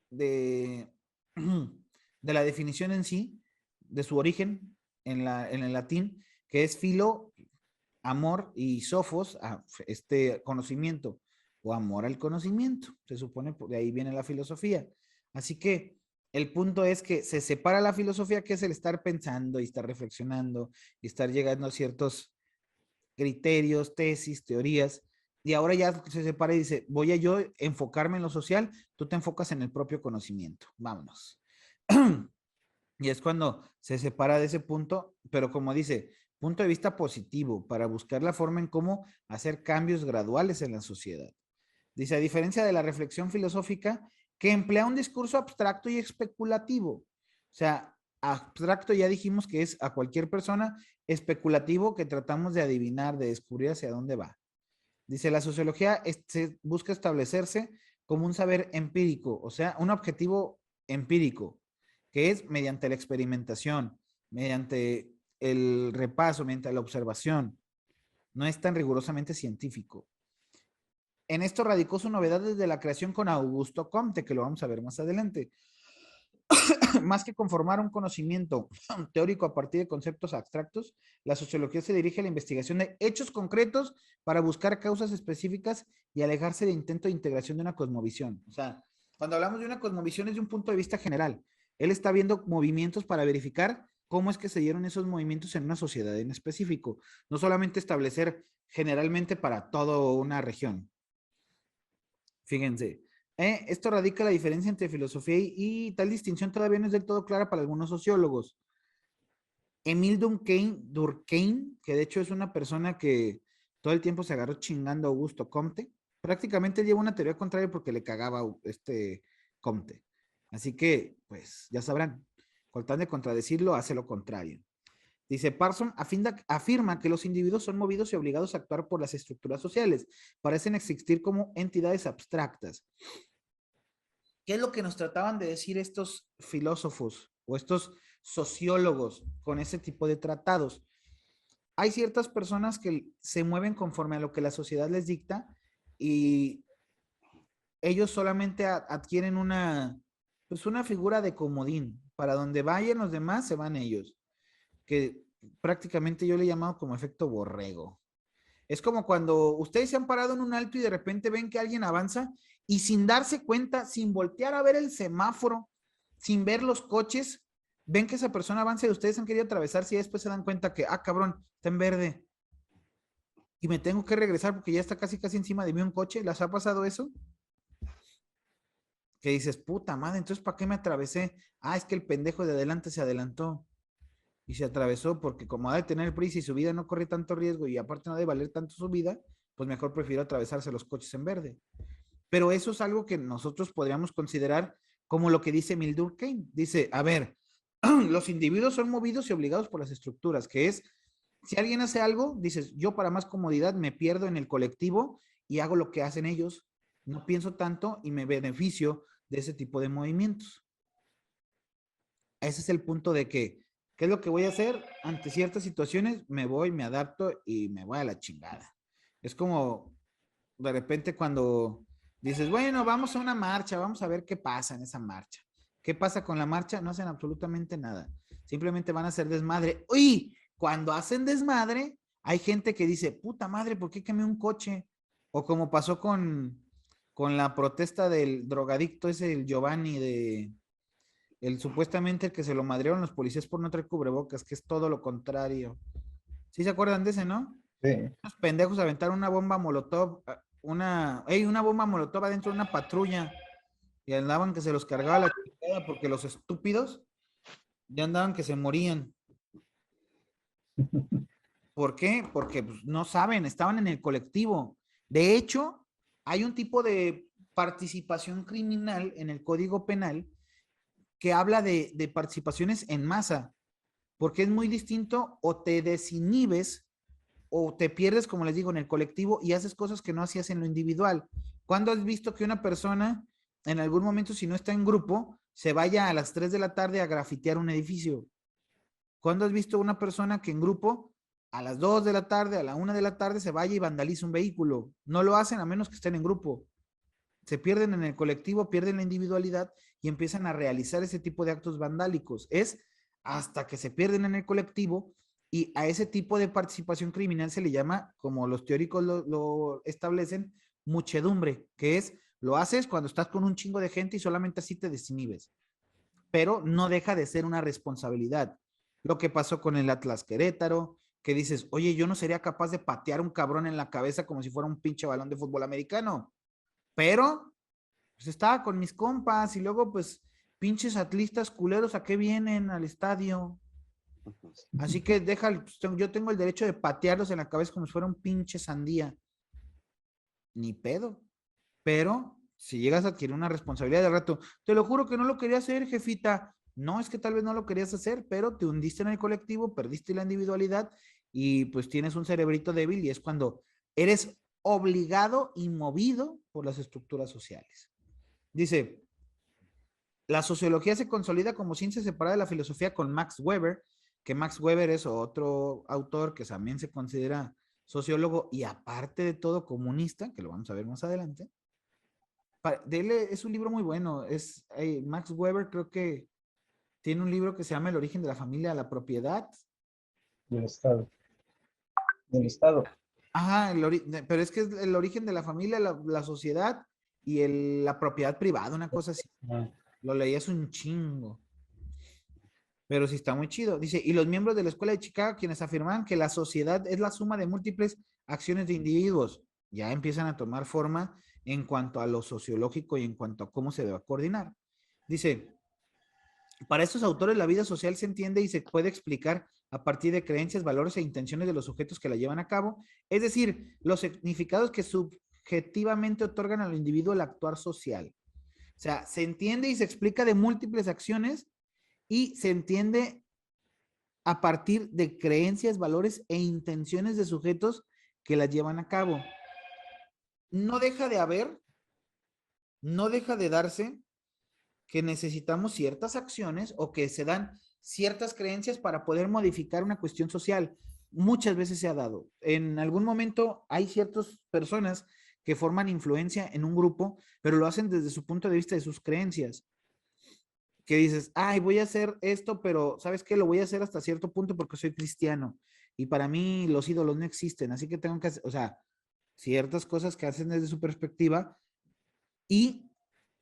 de, de la definición en sí, de su origen en el latín, que es filo, amor, y sofos, conocimiento, o amor al conocimiento. Se supone, de ahí viene la filosofía. Así que el punto es que se separa la filosofía, que es el estar pensando y estar reflexionando y estar llegando a ciertos criterios, tesis, teorías, y ahora ya se separa y dice, voy a yo enfocarme en lo social, tú te enfocas en el propio conocimiento. Vámonos. Y es cuando se separa de ese punto, pero como dice, punto de vista positivo para buscar la forma en cómo hacer cambios graduales en la sociedad. Dice, a diferencia de la reflexión filosófica, que emplea un discurso abstracto y especulativo. O sea, abstracto ya dijimos que es a cualquier persona, especulativo que tratamos de adivinar, de descubrir hacia dónde va. Dice, la sociología busca establecerse como un saber empírico, o sea, un objetivo empírico, que es mediante la experimentación, mediante el repaso, mediante la observación. No es tan rigurosamente científico. En esto radicó su novedad desde la creación con Augusto Comte, que lo vamos a ver más adelante. Más que conformar un conocimiento teórico a partir de conceptos abstractos, la sociología se dirige a la investigación de hechos concretos para buscar causas específicas y alejarse de intento de integración de una cosmovisión. O sea, cuando hablamos de una cosmovisión es de un punto de vista general. Él está viendo movimientos para verificar cómo es que se dieron esos movimientos en una sociedad en específico. No solamente establecer generalmente para toda una región. Fíjense, esto radica la diferencia entre filosofía y tal distinción todavía no es del todo clara para algunos sociólogos. Emile Durkheim, que de hecho es una persona que todo el tiempo se agarró chingando a Augusto Comte, prácticamente lleva una teoría contraria porque le cagaba Comte. Así que, pues, ya sabrán, con tal de contradecirlo, hace lo contrario. Dice, Parson afirma que los individuos son movidos y obligados a actuar por las estructuras sociales. Parecen existir como entidades abstractas. ¿Qué es lo que nos trataban de decir estos filósofos o estos sociólogos con ese tipo de tratados? Hay ciertas personas que se mueven conforme a lo que la sociedad les dicta y ellos solamente adquieren pues una figura de comodín. Para donde vayan los demás, se van ellos. Que prácticamente yo le he llamado como efecto borrego. Es como cuando ustedes se han parado en un alto y de repente ven que alguien avanza y sin darse cuenta, sin voltear a ver el semáforo, sin ver los coches, ven que esa persona avanza y ustedes han querido atravesarse y después se dan cuenta que, cabrón, está en verde. Y me tengo que regresar porque ya está casi encima de mí un coche. ¿Les ha pasado eso? Que dices, puta madre, entonces ¿para qué me atravesé? Es que el pendejo de adelante se adelantó y se atravesó porque como ha de tener prisa y su vida no corre tanto riesgo y aparte no ha de valer tanto su vida, pues mejor prefiero atravesarse los coches en verde. Pero eso es algo que nosotros podríamos considerar como lo que dice Emile Durkheim. Dice, a ver, los individuos son movidos y obligados por las estructuras, que es, si alguien hace algo, dices, yo para más comodidad me pierdo en el colectivo y hago lo que hacen ellos, no pienso tanto y me beneficio de ese tipo de movimientos. Ese es el punto de que, ¿qué es lo que voy a hacer? Ante ciertas situaciones me voy, me adapto y me voy a la chingada. Es como de repente cuando dices, bueno, vamos a una marcha, vamos a ver qué pasa en esa marcha. ¿Qué pasa con la marcha? No hacen absolutamente nada. Simplemente van a hacer desmadre. Uy, cuando hacen desmadre, hay gente que dice, puta madre, ¿por qué quemé un coche? O como pasó con la protesta del drogadicto ese, el Giovanni, el supuestamente el que se lo madrearon los policías por no traer cubrebocas, que es todo lo contrario. ¿Sí se acuerdan de ese, no? Sí. Los pendejos aventaron una bomba molotov, una bomba molotov adentro de una patrulla y andaban que se los cargaba la chingada porque los estúpidos ya andaban que se morían. ¿Por qué? Porque pues, no saben, estaban en el colectivo. De hecho, hay un tipo de participación criminal en el Código Penal que habla de participaciones en masa, porque es muy distinto o te desinhibes o te pierdes, como les digo, en el colectivo y haces cosas que no hacías en lo individual. ¿Cuándo has visto que una persona en algún momento, si no está en grupo, se vaya a las 3 de la tarde a grafitear un edificio? ¿Cuándo has visto una persona que en grupo a las 2 de la tarde, a la 1 de la tarde se vaya y vandaliza un vehículo? No lo hacen a menos que estén en grupo. Se pierden en el colectivo, pierden la individualidad y empiezan a realizar ese tipo de actos vandálicos. Es hasta que se pierden en el colectivo y a ese tipo de participación criminal se le llama, como los teóricos lo establecen, muchedumbre, que es, lo haces cuando estás con un chingo de gente y solamente así te desinhibes, pero no deja de ser una responsabilidad. Lo que pasó con el Atlas Querétaro, que dices, oye, yo no sería capaz de patear un cabrón en la cabeza como si fuera un pinche balón de fútbol americano, pero pues estaba con mis compas y luego pues pinches atlistas culeros, ¿a qué vienen al estadio? Así que deja, pues, yo tengo el derecho de patearlos en la cabeza como si fuera un pinche sandía. Ni pedo. Pero si llegas a adquirir una responsabilidad de rato, te lo juro que no lo quería hacer, jefita. No, es que tal vez no lo querías hacer, pero te hundiste en el colectivo, perdiste la individualidad y pues tienes un cerebrito débil y es cuando eres obligado y movido por las estructuras sociales. Dice, la sociología se consolida como ciencia separada de la filosofía con Max Weber, que Max Weber es otro autor que también se considera sociólogo y aparte de todo comunista, que lo vamos a ver más adelante. De él es un libro muy bueno. Max Weber creo que tiene un libro que se llama El origen de la familia a la propiedad. Del Estado. Del Estado. Ajá, pero es que es el origen de la familia, la sociedad y la propiedad privada, una cosa así. Ah. Lo leí hace un chingo. Pero sí está muy chido. Dice, y los miembros de la Escuela de Chicago, quienes afirman que la sociedad es la suma de múltiples acciones de individuos, ya empiezan a tomar forma en cuanto a lo sociológico y en cuanto a cómo se debe coordinar. Dice, para estos autores la vida social se entiende y se puede explicar a partir de creencias, valores e intenciones de los sujetos que la llevan a cabo, es decir, los significados que subjetivamente otorgan al individuo el actuar social. O sea, se entiende y se explica de múltiples acciones y se entiende a partir de creencias, valores e intenciones de sujetos que las llevan a cabo. No deja de haber, no deja de darse que necesitamos ciertas acciones o que se dan ciertas creencias para poder modificar una cuestión social. Muchas veces se ha dado. En algún momento hay ciertas personas que forman influencia en un grupo, pero lo hacen desde su punto de vista de sus creencias. Que dices, ay, voy a hacer esto, pero ¿sabes qué? Lo voy a hacer hasta cierto punto porque soy cristiano. Y para mí los ídolos no existen, así que tengo que hacer, o sea, ciertas cosas que hacen desde su perspectiva y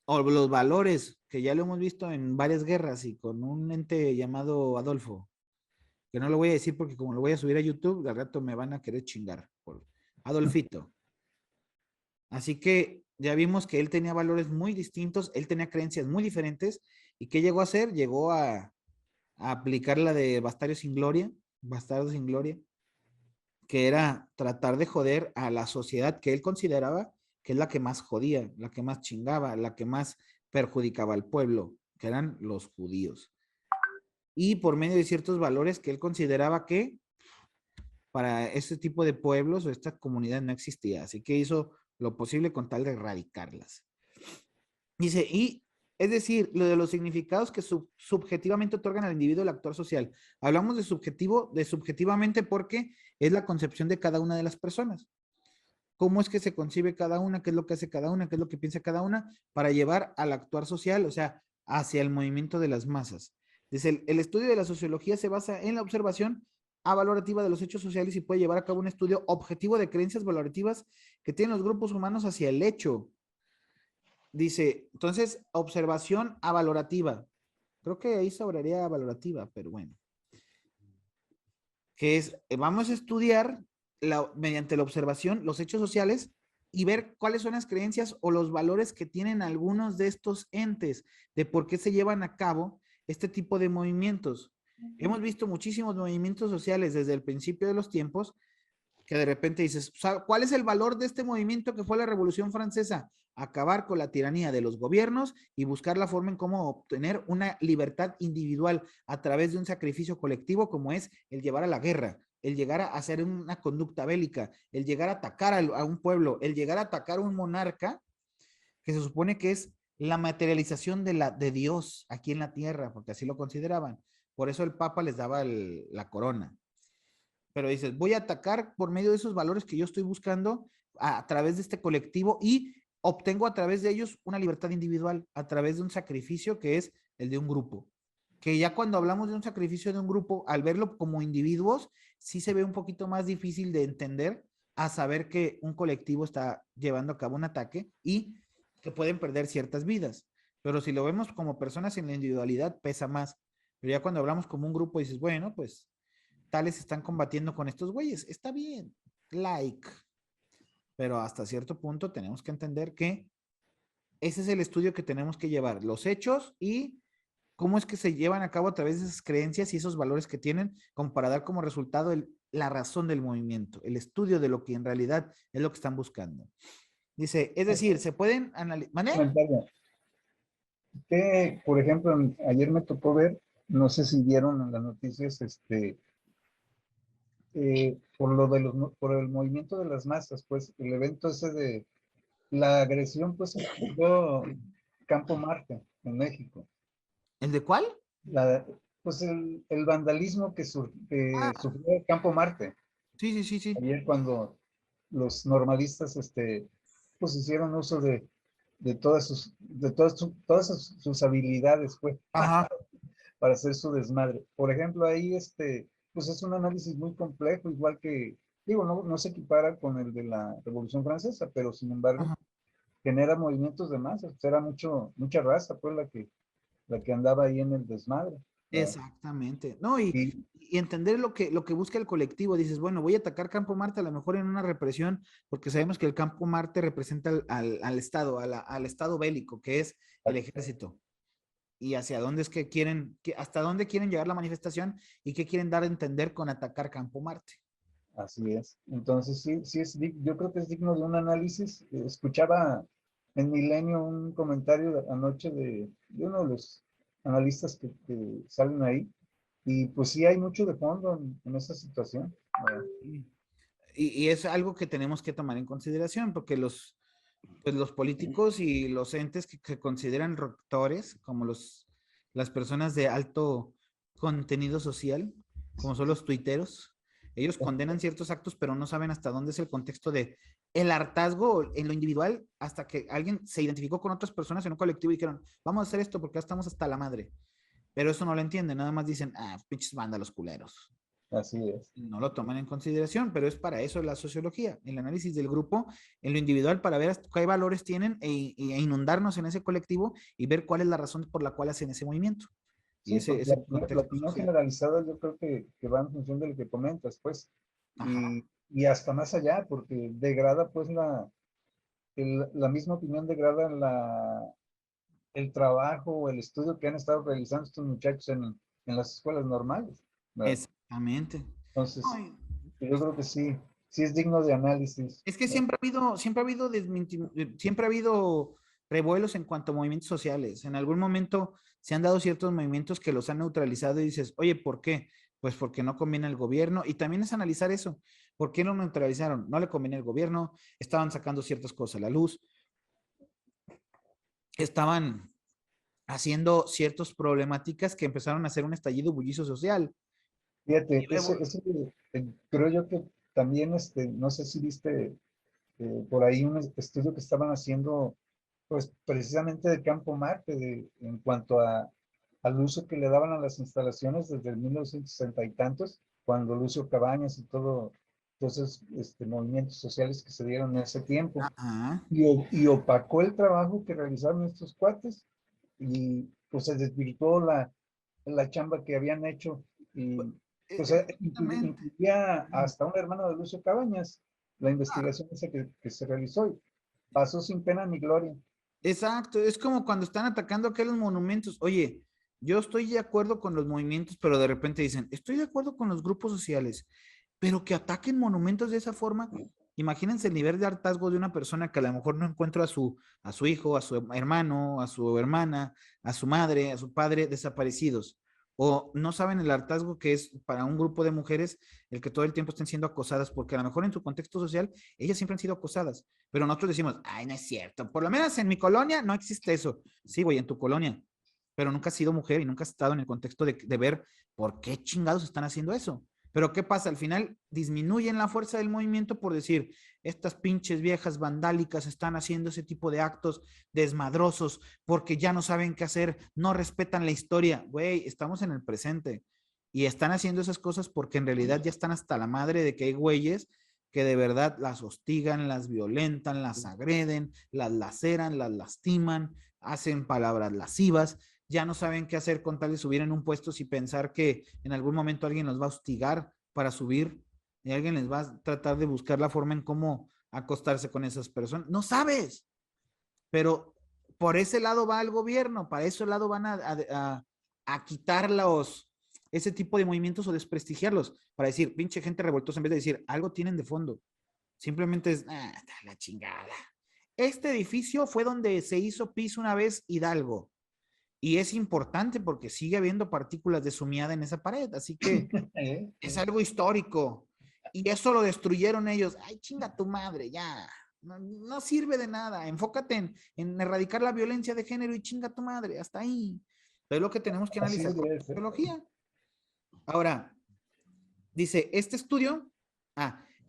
o los valores, que ya lo hemos visto en varias guerras y con un ente llamado Adolfo, que no lo voy a decir porque como lo voy a subir a YouTube, al rato me van a querer chingar por Adolfito. Así que ya vimos que él tenía valores muy distintos, él tenía creencias muy diferentes y ¿qué llegó a hacer? Llegó a aplicar la de Bastardo sin Gloria, que era tratar de joder a la sociedad que él consideraba que es la que más jodía, la que más chingaba, la que más perjudicaba al pueblo, que eran los judíos. y por medio de ciertos valores que él consideraba que para este tipo de pueblos o esta comunidad no existía. Así que hizo lo posible con tal de erradicarlas. Dice, y es decir, lo de los significados que subjetivamente otorgan al individuo el actor social. Hablamos de subjetivo, de subjetivamente porque es la concepción de cada una de las personas. ¿Cómo es que se concibe cada una? ¿Qué es lo que hace cada una? ¿Qué es lo que piensa cada una? Para llevar al actuar social, o sea, hacia el movimiento de las masas. Dice, el estudio de la sociología se basa en la observación avalorativa de los hechos sociales y puede llevar a cabo un estudio objetivo de creencias valorativas que tienen los grupos humanos hacia el hecho. Dice, entonces, observación avalorativa. Creo que ahí sobraría valorativa, pero bueno. Que es, vamos a estudiar mediante la observación los hechos sociales y ver cuáles son las creencias o los valores que tienen algunos de estos entes, de por qué se llevan a cabo este tipo de movimientos. Hemos visto muchísimos movimientos sociales desde el principio de los tiempos que de repente dices, ¿cuál es el valor de este movimiento que fue la Revolución Francesa? Acabar con la tiranía de los gobiernos y buscar la forma en cómo obtener una libertad individual a través de un sacrificio colectivo como es el llevar a la guerra, el llegar a hacer una conducta bélica, el llegar a atacar a un pueblo, el llegar a atacar a un monarca, que se supone que es la materialización de Dios aquí en la tierra, porque así lo consideraban. Por eso el Papa les daba la corona. Pero dices, voy a atacar por medio de esos valores que yo estoy buscando a través de este colectivo y obtengo a través de ellos una libertad individual, a través de un sacrificio que es el de un grupo. Que ya cuando hablamos de un sacrificio de un grupo, al verlo como individuos, sí se ve un poquito más difícil de entender a saber que un colectivo está llevando a cabo un ataque y que pueden perder ciertas vidas. Pero si lo vemos como personas en la individualidad, pesa más. Pero ya cuando hablamos como un grupo, dices, bueno, pues tales están combatiendo con estos güeyes. Está bien, like. Pero hasta cierto punto tenemos que entender que ese es el estudio que tenemos que llevar, los hechos y cómo es que se llevan a cabo a través de esas creencias y esos valores que tienen, como para dar como resultado la razón del movimiento, el estudio de lo que en realidad es lo que están buscando. Dice, es decir, se pueden analizar. Que, por ejemplo, ayer me tocó ver, no sé si vieron en las noticias, por el movimiento de las masas, pues el evento ese de la agresión, pues ocurrió Campo Marte, en México. ¿El de cuál? Pues el vandalismo que sufrió Campo Marte. Sí, sí, sí, sí. Ayer cuando los normalistas, pues hicieron uso de todas sus habilidades, pues, Ajá. para hacer su desmadre. Por ejemplo, ahí, pues es un análisis muy complejo, igual que, digo, no se equipara con el de la Revolución Francesa, pero sin embargo, Ajá. genera movimientos de masas. Pues era mucha raza, pues, la que andaba ahí en el desmadre, ¿verdad? Exactamente. No, y, Y y entender lo que busca el colectivo. Dices, bueno, voy a atacar Campo Marte a lo mejor en una represión, porque sabemos que el Campo Marte representa al Estado, al Estado bélico, que es el ejército. Y hacia dónde es que quieren, hasta dónde quieren llegar la manifestación y qué quieren dar a entender con atacar Campo Marte. así es. Entonces, sí yo creo que es digno de un análisis. Escuchaba en Milenio un comentario anoche de uno de los analistas que salen ahí, y pues sí hay mucho de fondo en esa situación. Y es algo que tenemos que tomar en consideración, porque pues los políticos y los entes que se consideran rectores, como las personas de alto contenido social, como son los tuiteros, ellos condenan ciertos actos, pero no saben hasta dónde es el contexto de el hartazgo en lo individual, hasta que alguien se identificó con otras personas en un colectivo y dijeron, vamos a hacer esto porque ya estamos hasta la madre. Pero eso no lo entienden, nada más dicen, pinches vándalos culeros. Así es. No lo toman en consideración, pero es para eso la sociología, el análisis del grupo en lo individual para ver qué valores tienen inundarnos en ese colectivo y ver cuál es la razón por la cual hacen ese movimiento. Y Sí, ese pues es la, el la contexto opinión social. generalizada yo creo que va en función de lo que comentas, pues, Ajá. y hasta más allá, porque degrada, pues, la misma opinión degrada el trabajo o el estudio que han estado realizando estos muchachos en las escuelas normales, ¿verdad? Exactamente. Entonces, Ay, yo creo que sí es digno de análisis. es que ¿Verdad? siempre ha habido siempre ha habido revuelos en cuanto a movimientos sociales. En algún momento se han dado ciertos movimientos que los han neutralizado y dices, oye, ¿por qué? Pues porque no conviene al gobierno. Y también es analizar eso. ¿Por qué lo neutralizaron? No le conviene al gobierno, estaban sacando ciertas cosas a la luz, estaban haciendo ciertas problemáticas que empezaron a hacer un estallido bullicio social. Fíjate, Y luego, creo yo que también, no sé si viste por ahí un estudio que estaban haciendo, pues precisamente de Campo Marte, en cuanto al uso que le daban a las instalaciones desde el 1960 y tantos, cuando Lucio Cabañas y todos esos movimientos sociales que se dieron en ese tiempo, ajá, y opacó el trabajo que realizaron estos cuates, y pues se desvirtuó la chamba que habían hecho, y pues exactamente. incluía hasta un hermano de Lucio Cabañas, la Ah, investigación esa que se realizó, y pasó sin pena ni gloria. exacto, es como cuando están atacando aquellos monumentos. Oye, yo estoy de acuerdo con los movimientos, pero de repente dicen, estoy de acuerdo con los grupos sociales, pero que ataquen monumentos de esa forma. Imagínense el nivel de hartazgo de una persona que a lo mejor no encuentra a su hijo, a su hermano, a su hermana, a su madre, a su padre desaparecidos. O no saben el hartazgo que es para un grupo de mujeres el que todo el tiempo estén siendo acosadas, porque a lo mejor en su contexto social ellas siempre han sido acosadas, pero nosotros decimos, ay, no es cierto, por lo menos en mi colonia no existe eso. Sí, güey, en tu colonia, pero nunca has sido mujer y nunca has estado en el contexto de ver por qué chingados están haciendo eso. Pero ¿qué pasa? Al final disminuyen la fuerza del movimiento por decir, estas pinches viejas vandálicas están haciendo ese tipo de actos desmadrosos porque ya no saben qué hacer, no respetan la historia. Güey, estamos en el presente y están haciendo esas cosas porque en realidad ya están hasta la madre de que hay güeyes que de verdad las hostigan, las violentan, las agreden, las laceran, las lastiman, hacen palabras lascivas, ya no saben qué hacer con tal de subir en un puesto sin pensar que en algún momento alguien los va a hostigar para subir y alguien les va a tratar de buscar la forma en cómo acostarse con esas personas. No sabes, pero por ese lado va el gobierno, para ese lado van a quitar ese tipo de movimientos o desprestigiarlos, para decir, pinche gente revoltosa, en vez de decir, algo tienen de fondo. Simplemente es, la chingada. Este edificio fue donde se hizo piso una vez Hidalgo. Y es importante porque sigue habiendo partículas de sumiada en esa pared, así que es algo histórico. Y eso lo destruyeron ellos. Ay, chinga tu madre, ya. No, no sirve de nada. Enfócate en erradicar la violencia de género y chinga tu madre. Hasta ahí. Es lo que tenemos que Así analizar con debería la de ser. sociología. Ahora, dice, este estudio,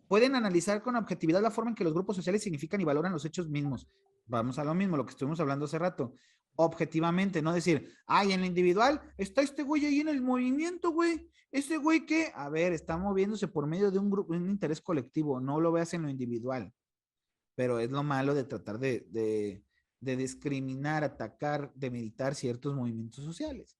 pueden analizar con objetividad la forma en que los grupos sociales significan y valoran los hechos mismos. Vamos a lo mismo, lo que estuvimos hablando hace rato. Objetivamente, no decir, ay, en lo individual está este güey ahí en el movimiento, güey. Ese güey que, a ver, está moviéndose por medio de un grupo, un interés colectivo, no lo veas en lo individual. Pero es lo malo de tratar de discriminar, atacar, de meditar ciertos movimientos sociales.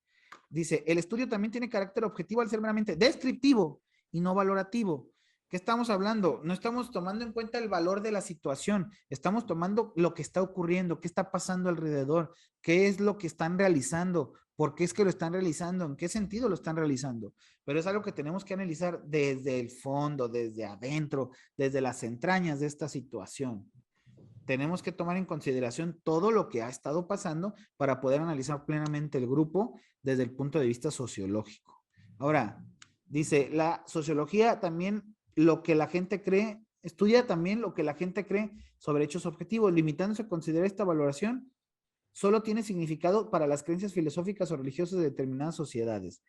Dice, el estudio también tiene carácter objetivo al ser meramente descriptivo y no valorativo. ¿Qué estamos hablando? No estamos tomando en cuenta el valor de la situación, estamos tomando lo que está ocurriendo, qué está pasando alrededor, qué es lo que están realizando, por qué es que lo están realizando, en qué sentido lo están realizando. Pero es algo que tenemos que analizar desde el fondo, desde adentro, desde las entrañas de esta situación. Tenemos que tomar en consideración todo lo que ha estado pasando para poder analizar plenamente el grupo desde el punto de vista sociológico. Ahora, dice, la sociología también lo que la gente cree, estudia también lo que la gente cree sobre hechos objetivos, limitándose a considerar esta valoración solo tiene significado para las creencias filosóficas o religiosas de determinadas sociedades.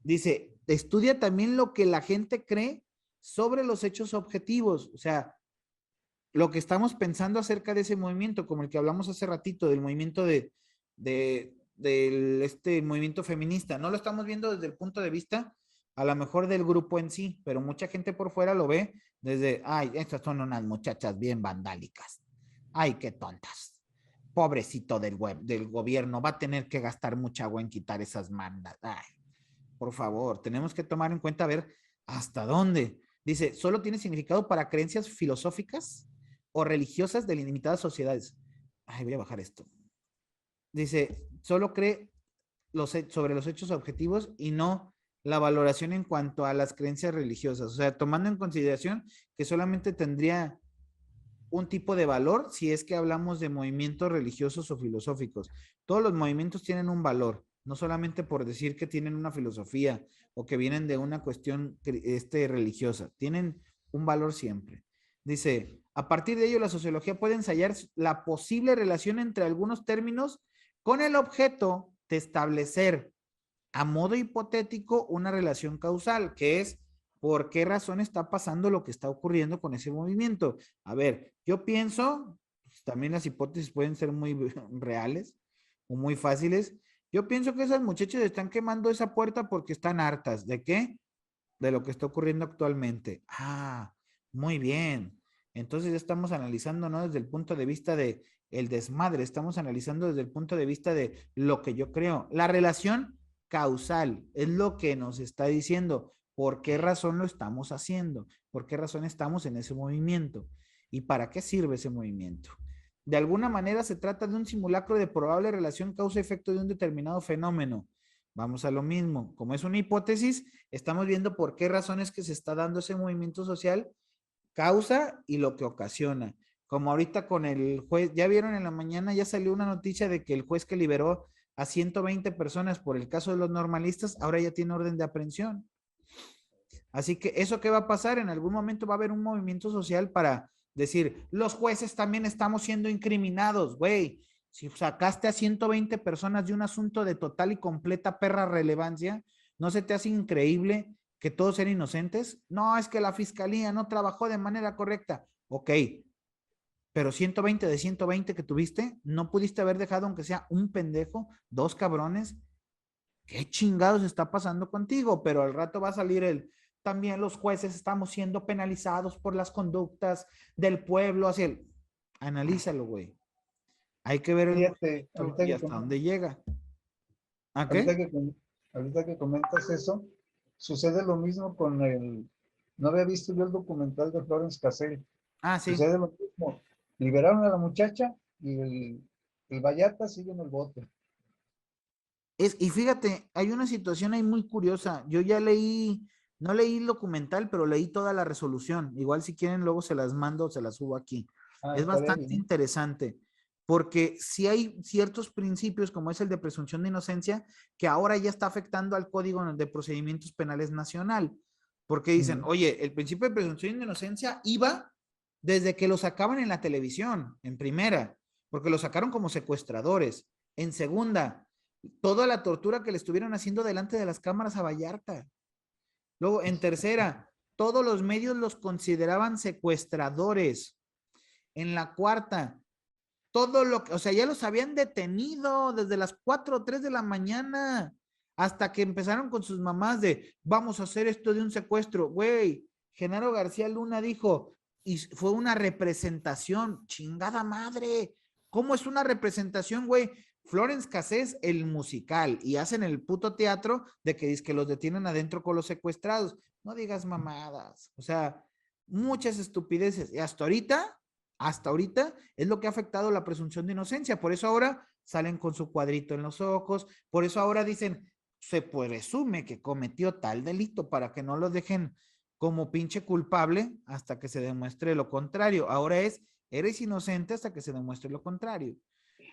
Dice, estudia también lo que la gente cree sobre los hechos objetivos, o sea, lo que estamos pensando acerca de ese movimiento, como el que hablamos hace ratito, del movimiento este movimiento feminista, no lo estamos viendo desde el punto de vista a lo mejor del grupo en sí, pero mucha gente por fuera lo ve desde, ay, estas son unas muchachas bien vandálicas, ay, qué tontas, pobrecito del gobierno, va a tener que gastar mucha agua en quitar esas mandas, ay, por favor, tenemos que tomar en cuenta a ver hasta dónde. Dice, solo tiene significado para creencias filosóficas o religiosas de limitadas sociedades. Ay, voy a bajar esto. Dice, solo cree sobre los hechos objetivos y no la valoración en cuanto a las creencias religiosas. O sea, tomando en consideración que solamente tendría un tipo de valor si es que hablamos de movimientos religiosos o filosóficos. Todos los movimientos tienen un valor, no solamente por decir que tienen una filosofía o que vienen de una cuestión religiosa, tienen un valor siempre. Dice, a partir de ello la sociología puede ensayar la posible relación entre algunos términos con el objeto de establecer a modo hipotético una relación causal, que es por qué razón está pasando lo que está ocurriendo con ese movimiento. A ver, yo pienso, pues, también las hipótesis pueden ser muy reales o muy fáciles. Yo pienso que esas muchachas están quemando esa puerta porque están hartas. ¿De qué? De lo que está ocurriendo actualmente. Ah, muy bien. Entonces ya estamos analizando, ¿no? Desde el punto de vista de el desmadre, estamos analizando desde el punto de vista de lo que yo creo. La relación causal es lo que nos está diciendo por qué razón lo estamos haciendo, por qué razón estamos en ese movimiento y para qué sirve ese movimiento. De alguna manera se trata de un simulacro de probable relación causa-efecto de un determinado fenómeno. Vamos a lo mismo. Como es una hipótesis, estamos viendo por qué razones que se está dando ese movimiento social, causa y lo que ocasiona. Como ahorita con el juez, ya vieron en la mañana, ya salió una noticia de que el juez que liberó a 120 personas por el caso de los normalistas, ahora ya tiene orden de aprehensión. Así que eso qué va a pasar, en algún momento va a haber un movimiento social para decir, los jueces también estamos siendo incriminados, güey. Si sacaste a 120 personas de un asunto de total y completa perra relevancia, ¿no se te hace increíble que todos eran inocentes? No, es que la fiscalía no trabajó de manera correcta. Ok, pero 120 de 120 que tuviste, no pudiste haber dejado aunque sea un pendejo, dos cabrones. ¿Qué chingados está pasando contigo? Pero al rato va a salir también los jueces estamos siendo penalizados por las conductas del pueblo hacia el... Analízalo, güey. Hay que ver el Fíjate, movimiento y hasta dónde llega. ¿A ahorita qué? que, ahorita que comentas eso, sucede lo mismo con no había visto yo el documental de Florence Cassel. Ah, sí. Sucede lo mismo. Liberaron a la muchacha y el Vallata sigue en el bote. Y fíjate, hay una situación ahí muy curiosa. Yo ya leí, no leí el documental, pero leí toda la resolución. Igual si quieren, luego se las mando, se las subo aquí. Ah, Es estaría bastante bien. interesante, porque si hay ciertos principios, como es el de presunción de inocencia, que ahora ya está afectando al Código de Procedimientos Penales Nacional. Porque dicen, Ujú. oye, el principio de presunción de inocencia iba desde que lo sacaban en la televisión, en primera, porque lo sacaron como secuestradores. En segunda, toda la tortura que le estuvieron haciendo delante de las cámaras a Vallarta. Luego, en tercera, todos los medios los consideraban secuestradores. En la cuarta, todo lo que, o sea, ya los habían detenido desde las 4 o 3 de la mañana hasta que empezaron con sus mamás de vamos a hacer esto de un secuestro. Güey, Genaro García Luna dijo, y fue una representación, chingada madre. ¿Cómo es una representación, güey? Florence Cassés, el musical, y hacen el puto teatro de que dice que los detienen adentro con los secuestrados. No digas mamadas. O sea, muchas estupideces. Y hasta ahorita es lo que ha afectado la presunción de inocencia. Por eso ahora salen con su cuadrito en los ojos, por eso ahora dicen, se presume que cometió tal delito para que no lo dejen como pinche culpable hasta que se demuestre lo contrario. Ahora es, eres inocente hasta que se demuestre lo contrario.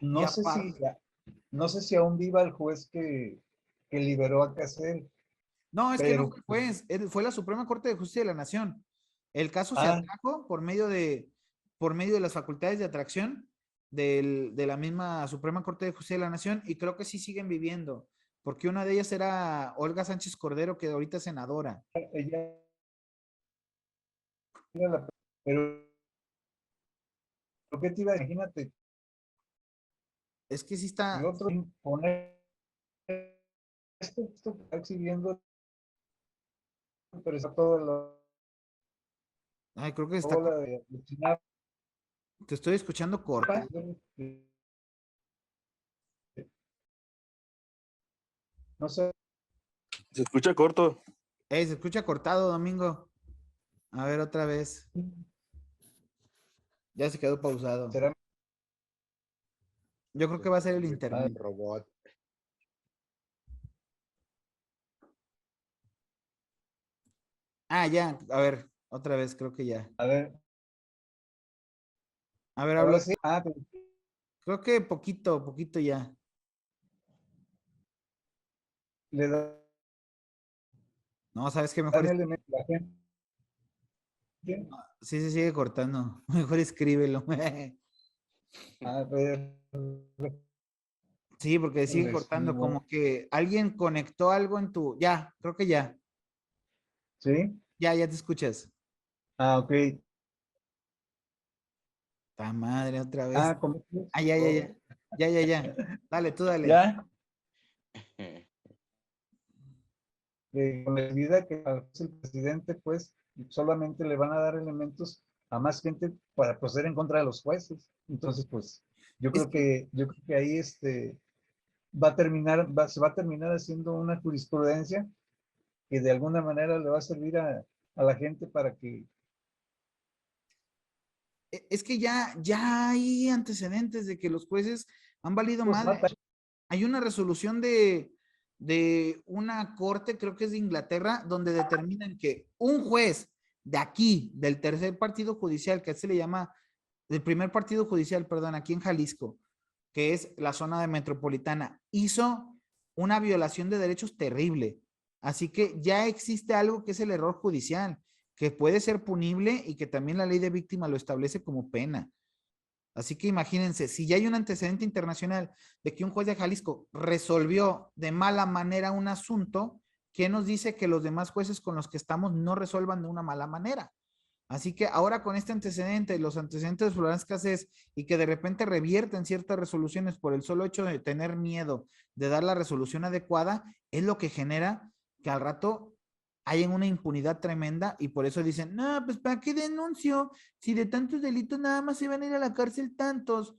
Y No sé si, aparte, no sé si aún viva el juez que liberó a Cassel, no, es que no pero fue juez, fue la Suprema Corte de Justicia de la Nación. El caso se ah, atrajo por medio de las facultades de atracción de la misma Suprema Corte de Justicia de la Nación y creo que sí siguen viviendo, porque una de ellas era Olga Sánchez Cordero, que ahorita es senadora. ella era pero ¿qué te iba a decir? Imagínate, Es que sí el está, otro poner esto que está exhibiendo, pero está ay, creo que todo la de te estoy escuchando corta. no sé, Se escucha corto. Se escucha cortado, Domingo. A ver, otra vez. Ya se quedó pausado. será Yo creo que va a ser el ah, internet. Robot. Ah, ya, a ver, otra vez, creo que ya. a ver, A ver, Ahora hablo. sí. Pero Creo que poquito ya. le dan No, sabes que mejor elementos a la gente. sí se sigue cortando. Mejor escríbelo. A ver, Sí, porque sigue le cortando, escribo. como que alguien conectó algo en tu. Ya, creo que ya. ¿Sí? Ya te escuchas. Ok. Ta madre, otra vez. ¿Cómo? Ah, ya. Ya. Dale, tú dale. ¿Ya? Con la medida que el presidente, pues, solamente le van a dar elementos a más gente para proceder en contra de los jueces. Entonces, pues, Es que yo creo que ahí va a terminar, se va a terminar haciendo una jurisprudencia que de alguna manera le va a servir a la gente para que es que ya hay antecedentes de que los jueces han valido pues, madre. Hay una resolución de una corte, creo que es de Inglaterra, donde determinan que un juez de aquí, del tercer partido judicial, que se le llama, del primer partido judicial, perdón, aquí en Jalisco, que es la zona de metropolitana, hizo una violación de derechos terrible. Así que ya existe algo que es el error judicial, que puede ser punible y que también la ley de víctima lo establece como pena. Así que imagínense, si ya hay un antecedente internacional de que un juez de Jalisco resolvió de mala manera un asunto, ¿qué nos dice que los demás jueces con los que estamos no resuelvan de una mala manera? Así que ahora con este antecedente, los antecedentes de Florence Cassés y que de repente revierten ciertas resoluciones por el solo hecho de tener miedo de dar la resolución adecuada, es lo que genera que al rato hay una impunidad tremenda y por eso dicen, no, pues ¿para qué denuncio? Si de tantos delitos nada más se van a ir a la cárcel tantos.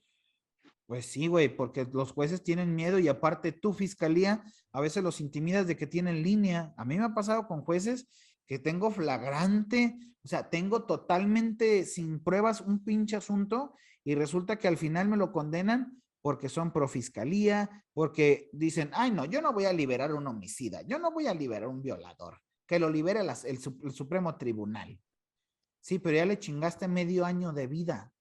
Pues sí, güey, porque los jueces tienen miedo y aparte tu fiscalía a veces los intimidas de que tienen línea. A mí me ha pasado con jueces que tengo flagrante, o sea, tengo totalmente sin pruebas un pinche asunto y resulta que al final me lo condenan porque son pro fiscalía, porque dicen, ay no, yo no voy a liberar un homicida, yo no voy a liberar un violador, que lo libere el Supremo Tribunal. Sí, pero ya le chingaste medio año de vida.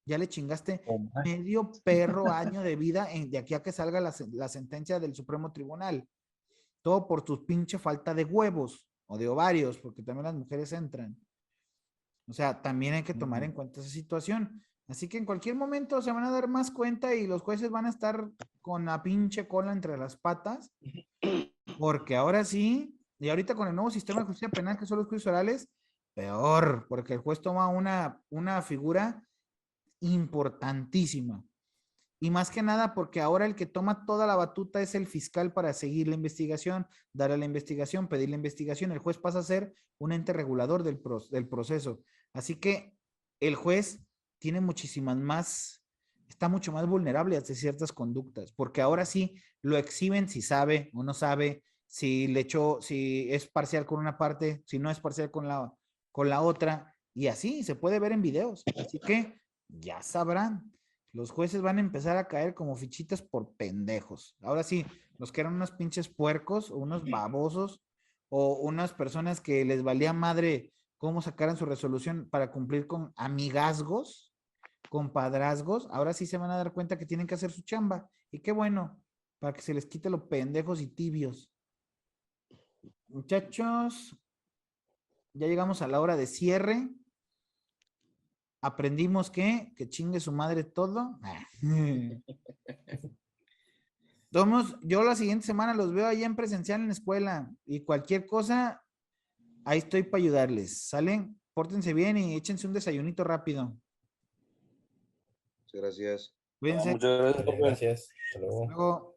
Ya le chingaste medio perro año de vida de aquí a que salga la sentencia del Supremo Tribunal. Todo por tu pinche falta de huevos o de ovarios, porque también las mujeres entran. O sea, también hay que tomar en cuenta esa situación. Así que en cualquier momento se van a dar más cuenta y los jueces van a estar con la pinche cola entre las patas, porque ahora sí, y ahorita con el nuevo sistema de justicia penal, que son los juicios orales, peor, porque el juez toma una figura importantísima. Y más que nada porque ahora el que toma toda la batuta es el fiscal para seguir la investigación, dar a la investigación, pedir la investigación. El juez pasa a ser un ente regulador del proceso. Así que el juez tiene muchísimas más, está mucho más vulnerable a ciertas conductas, porque ahora sí lo exhiben si sabe o no sabe, si le echó, si es parcial con una parte, si no es parcial con la otra, y así se puede ver en videos. Así que ya sabrán. Los jueces van a empezar a caer como fichitas por pendejos. Ahora sí, los que eran unos pinches puercos o unos babosos o unas personas que les valía madre cómo sacaran su resolución para cumplir con amigazgos, compadrazgos, ahora sí se van a dar cuenta que tienen que hacer su chamba. Y qué bueno, para que se les quite los pendejos y tibios. Muchachos, ya llegamos a la hora de cierre. Aprendimos que chingue su madre todo. Tomos, yo la siguiente semana los veo allá en presencial en la escuela y cualquier cosa, ahí estoy para ayudarles. ¿Salen? Pórtense bien y échense un desayunito rápido. Gracias. Cuídense. Muchas gracias, profe. Gracias. Hasta luego. Luego.